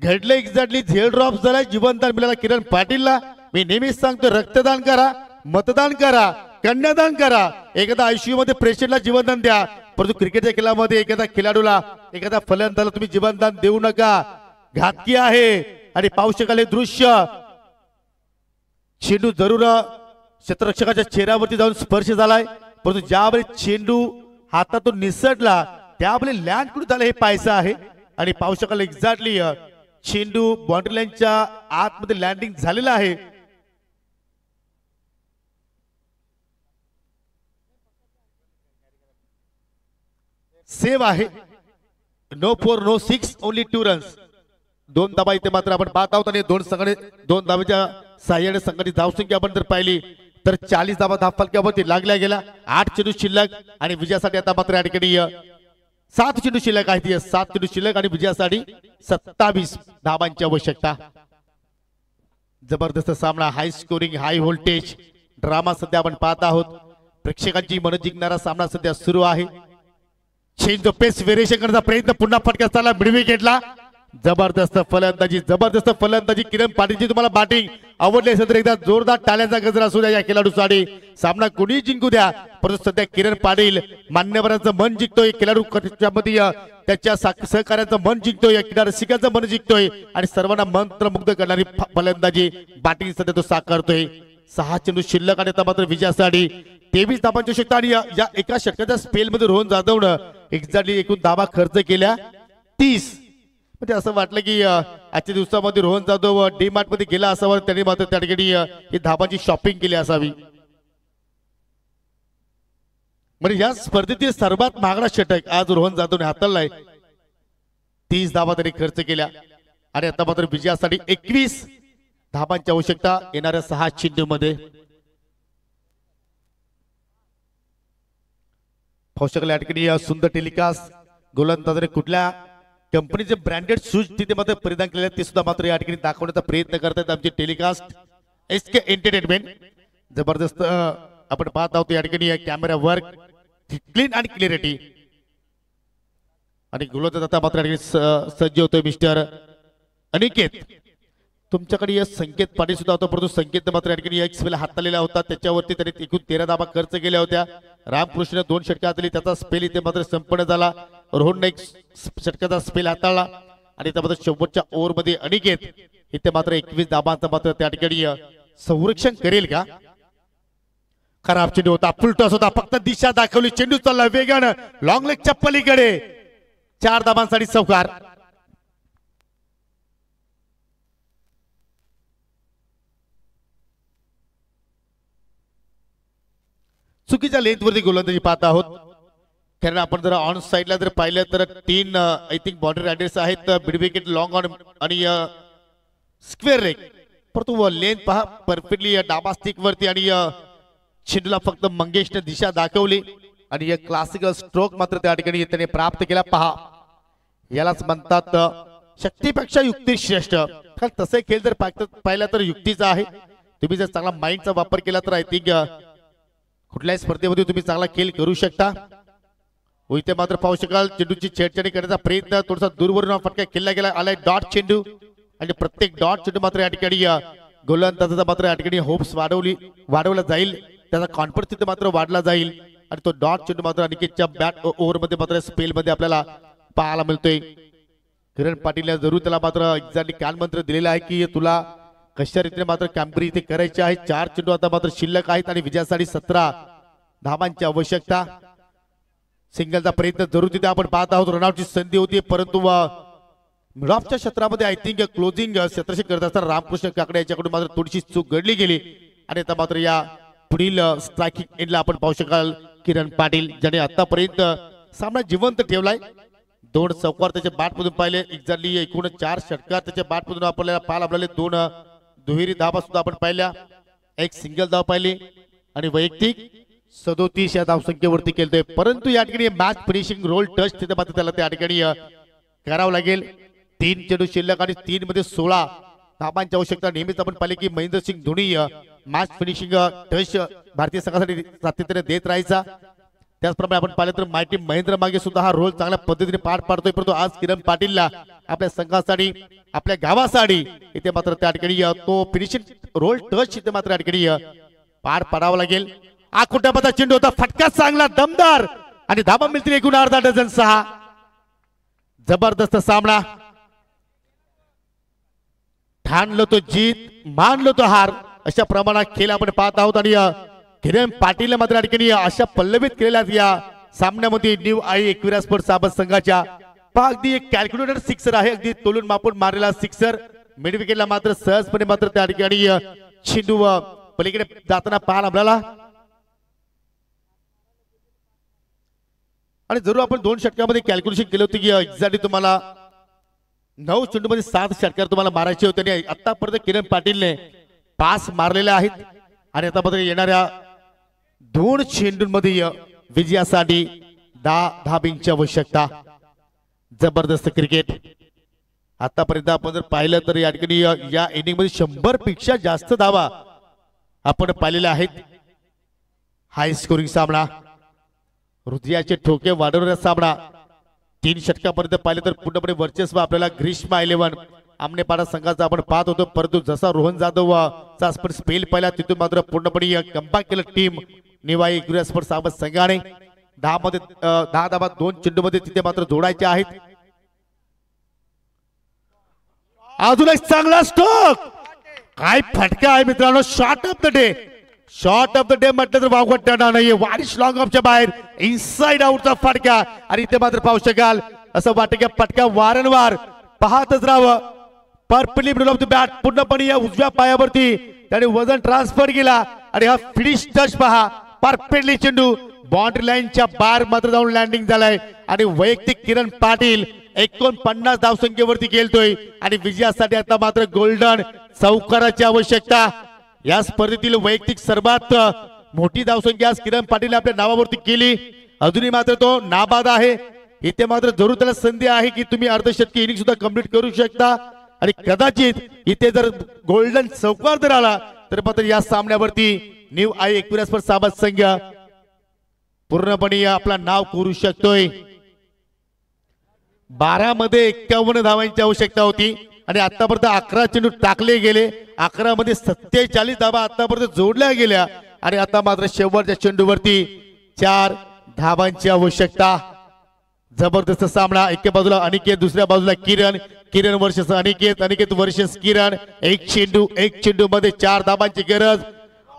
घडलंय एक्झॅक्टली झेल ड्रॉप झालाय. जीवनदान मिळाला किरण पाटीलला. मी नेहमीच सांगतो रक्तदान करा, मतदान करा, कन्यादान करा. एखादा आयसीयू मध्ये पेशंटला जीवनदान द्या. परंतु क्रिकेटच्या खेळामध्ये एखादा खेळाडूला एखादा फलंदाजाला तुम्ही जीवनदान देऊ नका. घातकी आहे. आणि पाहू शकाल हे दृश्य. चेंडू जरूर क्षेत्ररक्षकाच्या चेहऱ्यावरती जाऊन स्पर्श झालाय. परंतु ज्यावेळी चेंडू हातातून निसटला त्यावेळी लँड कुठे झालं हे पाहायचं आहे. आणि पाहू शकाल एक्झॅक्टली चेंडू बाउंड्री लाईनच्या आतमध्ये लँडिंग झालेला आहे. सेव्ह आहे. No 4 no 6 only 2 runs. 2 धाबा इथे मात्र आपण पाहत आहोत. आणि 2 धाब्याच्या साह्याने संघाची धावसंख्या आपण जर पाहिली तर 40 धाबा धावफलक्यावरती लागल्या गेल्या. 8 चेंडू शिल्लक आणि विजयासाठी आता मात्र या ठिकाणी 7 चेंडू शिल्लक आहेत. 7 चेंडू शिल्लक आणि विजयासाठी 27 धाबांची आवश्यकता. जबरदस्त सामना. हाय स्कोरिंग, हाय व्होल्टेज ड्रामा सध्या आपण पाहत आहोत. प्रेक्षकांची मन जिंकणारा सामना सध्या सुरू आहे. चेंज ऑफ पेस व्हेरिएशन करण्याचा प्रयत्न. पुन्हा फटका चालला मिड विकेटला. जबरदस्त फलंदाजी, जबरदस्त फलंदाजी. किरण पाटीलची तुम्हाला बॅटिंग आवडली असेल तर एकदा जोरदार टाळ्यांचा गजर असू द्या या खेळाडूसाठी. सामना कोणी जिंकू द्या परंतु सध्या किरण पाटील मान्यवरांचं मन जिंकतोय. खेळाडू मध्ये त्याच्या सहकार्याचं मन जिंकतोय. क्रीडा रसिकांचं मन जिंकतोय. आणि सर्वांना मंत्रमुग्ध करणारी फलंदाजी बॅटिंग सध्या तो साकारतोय. 6 चेंडू शिल्लक आणि आता मात्र विजयासाठी 23 धाबांची आवश्यकता. आणि या एका षटकाच्या स्पेल मध्ये रोहन जाधवनं एक्झॅक्टली एकूण धाबा खर्च केल्या 30. म्हणजे असं वाटलं की आजच्या दिवसामध्ये रोहन जाधव डीमार्ट मध्ये गेला असावा. त्यांनी मात्र त्या ठिकाणी ही धाबांची शॉपिंग केली असावी. म्हणजे या स्पर्धेतील सर्वात महागडा षटक आज रोहन जाधवने हाताळलाय. 30 धाबा त्यांनी खर्च केल्या. आणि आता मात्र विजयासाठी 21 धाबांची आवश्यकता येणाऱ्या 6 चेंडू मध्ये. फौशकला या ठिकाणी सुंदर टेलिकास्ट. गोलंदाजाने कुठल्या कंपनीचे ब्रँडेड शूज तिथे मात्र परिधान केलेले ते सुद्धा मात्र या ठिकाणी दाखवण्याचा प्रयत्न करतात आमचे टेलिकास्ट एसके एंटरटेनमेंट. जबरदस्त आपण पाहत आहोत या ठिकाणी कॅमेरा वर्क, क्लीन आणि क्लिअरिटी. आणि गोलंदाज आता मात्र या ठिकाणी सज्ज होतोय मिस्टर अनिकेत. तुमच्याकडे संकेत पाटील सुद्धा होता परंतु संकेत मात्र या ठिकाणी एक स्पेल हाताळलेला होता. त्याच्यावरती त्यांनी एकूण 13 धाबा खर्च केल्या होत्या. रामकृष्ण 2 षटका हाताळली. त्याचा स्पेल इथे मात्र संपन्न झाला. रोहनने 1 षटकाचा स्पेल हाताळला. आणि त्यामध्ये शेवटच्या ओव्हर मध्ये अनिकेत इथे मात्र 21 धाबांचा मात्र त्या ठिकाणी संरक्षण करेल का. खराब चेंडू होता, फुल टॉस होता, फक्त दिशा दाखवली. चेंडू चालला वेगानं लॉंग लेगच्या पलीकडे. 4 धाबांसाठी चौकार. चुकीच्या लेंथवरती गोलंदाजी पाहत आहोत. कारण आपण जर ऑन साइडला जर पाहिलं तर 3 आय थिंक बॉर्डर रायडर्स आहेत, मिड विकेट लॉंग ऑन आणि स्क्वेअर रेक. परंतु लेन पहा परफेक्टली डाबा स्टिक वरती आणि चेंडूला फक्त मंगेशने दिशा दाखवली आणि एक क्लासिकल स्ट्रोक मात्र त्या ठिकाणी त्याने प्राप्त केला. पहा यालाच म्हणतात शक्तीपेक्षा युक्ती श्रेष्ठ. कारण तसे खेळ जर पाहिला तर युक्तीचा आहे. तुम्ही जर चांगला माइंडचा वापर केला तर आय थिंक कुठल्याही स्पर्धेमध्ये तुम्ही चांगला खेळ करू शकता. इथे मात्र पाहू शकाल चेंडूची छेडछाडी करण्याचा प्रयत्न थोडासा दूरवरून फटका खेळला गेला. आलाय डॉट चेंडू आणि प्रत्येक डॉट चेंडू मात्र या ठिकाणी गोलंदाजाचा मात्र या ठिकाणी होप्स वाढवला जाईल, त्याचा कॉन्फिडन्स तिथे मात्र वाढला जाईल आणि तो डॉट चेंडू मात्र अनिकेतच्या बॅट ओव्हर मध्ये मात्र स्पेल मध्ये आपल्याला पाहायला मिळतोय. किरण पाटील जरूर त्याला मात्र एक्झॅक्टली कान मंत्र दिलेला आहे की तुला कशा रीतीने मात्र कॅम्परी इथे करायचे आहे. 4 चेंडू आता मात्र शिल्लक आहेत आणि विजयासाठी 17 धावांची आवश्यकता. सिंगलचा प्रयत्न जरूर तिथे आपण पाहत आहोत. रनआउटची संधी होती परंतु मिड ऑफच्या क्षेत्रामध्ये आय थिंक क्लोजिंग क्षेत्रक्षक करत असताना रामकृष्ण काकडे याच्याकडून मात्र थोडीशी चूक घडली गेली आणि आता मात्र या पुढील स्ट्रायकिंग एंडला आपण पाहू शकाल किरण पाटील ज्याने आतापर्यंत सामना जिवंत ठेवलाय. 2 चौकार त्याच्या बॅटमधून पाहिले, एक्झॅक्टली एकूण 4 षटकार त्याच्या बॅटमधून आपल्याला पाहायला मिळाले. 2 दुहेरी धावा सुद्धा आपण पाहिल्या, 1 सिंगल धाव पाहिली आणि वैयक्तिक 37 या धावसंख्येवरती केलतोय. परंतु या ठिकाणी मॅच फिनिशिंग रोल टच तिथे मात्र त्याला त्या ठिकाणी करावं लागेल. 3 चेंडू शिल्लक आणि 3 मध्ये 16 धावांची आवश्यकता. नेहमीच आपण पाहिले की Mahendra Singh Dhoni match finishing touch भारतीय संघासाठी सातत्याने देत राहायचा. त्याचप्रमाणे आपण पाहिलं तर माय टीम महेंद्र मागे सुद्धा हा रोल चांगल्या पद्धतीने पार पाडतोय. परंतु आज किरण पाटीलला आपल्या संघासाठी आपल्या गावासाठी इथे मात्र त्या ठिकाणी तो फिनिशिंग रोल टच इथे मात्र त्या ठिकाणी पार पाडावा लागेल. आकुटापचा चेंडू होता, फटका चांगला दमदार आणि धाबा मिळतील एकूण अर्धा डझन 6. जबरदस्त सामना. ठाणलो तो जीत, मानलो तो हार अशा प्रमाणात खेळ आपण पाहत आहोत आणि किरण पाटील मात्र ठिकाणी अशा पल्लवित केलेल्या या सामन्यामध्ये न्यू आई एकविरा स्पोर्ट्स साबत संघाच्या अगदी एक कॅल्क्युलेटर सिक्सर आहे, अगदी तोलून मापून मारलेला सिक्सर. मिड विकेटला मात्र सहजपणे मात्र त्या ठिकाणी चेंडू पलीकडे जाताना पाहायला मिळाला आणि जरूर आपण 2 षटकामध्ये कॅल्क्युलेशन केलं होतं की एक्झॅक्टली तुम्हाला 9 चेंडूमध्ये 7 षटकार तुम्हाला मारायचे होते आणि आतापर्यंत किरण पाटीलने 5 मारलेले आहेत आणि आता मात्र येणाऱ्या 2 चेंडूंमध्ये विजयासाठी 10 धाबींची आवश्यकता. जबरदस्त क्रिकेट. आतापर्यंत आपण जर पाहिलं तर या ठिकाणी या इनिंग मध्ये 100 पेक्षा जास्त धावा आपण पाहिलेल्या आहेत. हाय स्कोरिंग सामना, हृदयाचे ठोके वाढवणारा सामना. 3 षटकापर्यंत पाहिलं तर पूर्णपणे वर्चस्व आपल्याला ग्रीष्मा 11 आमनेपाडा संघाचा आपण पाहत होतो. परंतु जसा रोहन जाधव चा स्पेल पाहिला तिथून मात्र पूर्णपणे कमबॅक केलं टीम निवाई एकविरा स्पोर्ट्स साबत संघाने. 10 मध्ये 10 धावा 2 चेंडूमध्ये तिथे मात्र जोडायचे आहेत. अजून एक चांगला स्ट्रोक, काय फटका आहे मित्रांनो. Shot of the day, shot of the day म्हटलं तर वावगट ठरणार नाहीये. वारिश लॉंग ऑफच्या बाहेर इनसाइड आउटचा फटका आणि इथे मात्र पाहू शकाल असं वाटतं की फटका वारंवार पाहतच राहावं. Perfectly middle of the bat पूर्णपणे या उजव्या पायावरती त्याने वजन ट्रान्सफर केला आणि हा फिनिश टच पहा. परफेक्टली चेंडू बाउंड्री लाईनच्या बाहेर मात्र जाऊन लँडिंग झालाय आणि वैयक्तिक किरण पाटील 49 धावसंख्येवरती खेळतोय आणि विजयासाठी आता मात्र गोल्डन चौकाराची आवश्यकता. या स्पर्धेतील वैयक्तिक सर्वात मोठी धावसंख्या आज किरण पाटील आपल्या नावावरती केली. अजूनही मात्र तो नाबाद आहे. इथे मात्र जरूर त्याला संधी आहे की तुम्ही अर्धशतकी इनिंग सुद्धा कंप्लीट करू शकता आणि कदाचित इथे जर गोल्डन चौकार जर आला तर मात्र या सामन्यावरती न्यू आई एकविरा स्पोर्ट्स साबत संघ पूर्णपणे आपलं नाव करू शकतोय. 12 मध्ये 51 धावांची आवश्यकता होती आणि आतापर्यंत 11 चेंडू टाकले गेले. 11 मध्ये 47 धावा आतापर्यंत जोडल्या गेल्या आणि आता मात्र शेवटच्या चेंडूवरती 4 धावांची आवश्यकता. जबरदस्त सामना. एका बाजूला अनिकेत, दुसऱ्या बाजूला किरण, किरण वर्सेस अनिकेत, अनिकेत वर्सेस किरण. एक चेंडू मध्ये 4 धावांची गरज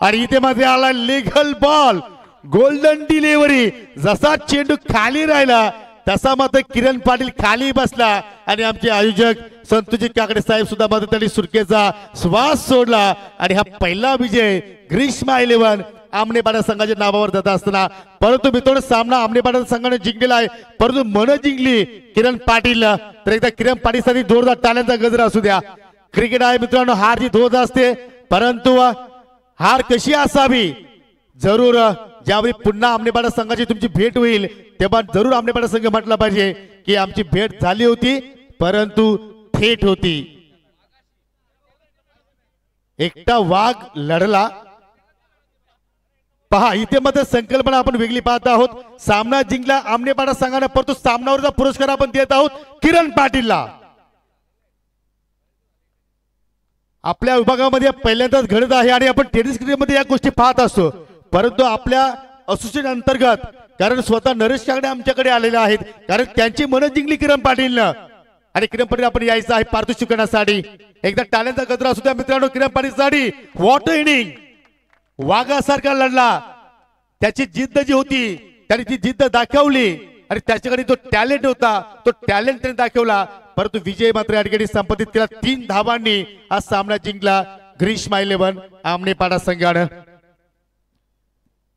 आणि इथे मध्ये आला लीगल बॉल, गोल्डन डिलिव्हरी. जसा चेंडू खाली राहिला तसा मात्र किरण पाटील खाली बसला आणि आमचे आयोजक संतोषजी काकडे साहेब सुद्धा मात्र त्यांनी सुटकेचा श्वास सोडला आणि हा पहिला विजय ग्रीष्मा 11 आमनेपाडा संघाच्या नावावर जात असताना, परंतु मित्रांनो सामना आमनेपाडा संघाने जिंकलेला आहे, परंतु मन जिंकली किरण पाटील. तर एकदा किरण पाटीलसाठी जोरदार टाळ्यांचा गजर असू द्या. क्रिकेट आहे मित्रांनो, हार जीत होत असते, परंतु हार कशी असावी जरूर ज्यावेळी पुन्हा आमनेपाडा संघाची तुमची भेट होईल तेव्हा जरूर आमनेपाडा संघ म्हटला पाहिजे की आमची भेट झाली होती परंतु थेट होती. एकटा वाघ लढला. पहा इथे मध्ये संकल्पना आपण वेगळी पाहत आहोत. सामना जिंकला आमनेपाडा संघाने, परंतु सामनावरचा पुरस्कार आपण देत आहोत किरण पाटीलला. आपल्या विभागामध्ये पहिल्यांदाच घडत आहे आणि आपण टेनिस क्रिकेटमध्ये या गोष्टी पाहत असतो, परंतु आपल्या असोसिएशन अंतर्गत कारण स्वतः नरेश कागडे आमच्याकडे आलेले आहेत, कारण त्यांची मन जिंकली किरण पाटीलनं आणि किरण पाटील आपण यायचं आहे पारितोषिक करण्यासाठी. एकदा टाळ्यांचा गजरा असू द्या मित्रांनो किरण पाटीलसाठी. व्हॉट इनिंग, वाघासारखा लढला. त्याची जिद्द जी होती त्याने ती जिद्द दाखवली आणि त्याच्याकडे जो टॅलेंट होता तो टॅलेंट त्याने दाखवला, परंतु विजय मात्र या ठिकाणी संपादित केला. 3 धावांनी हा सामना जिंकला ग्रीष्मा 11 आमनेपाडा संघानं.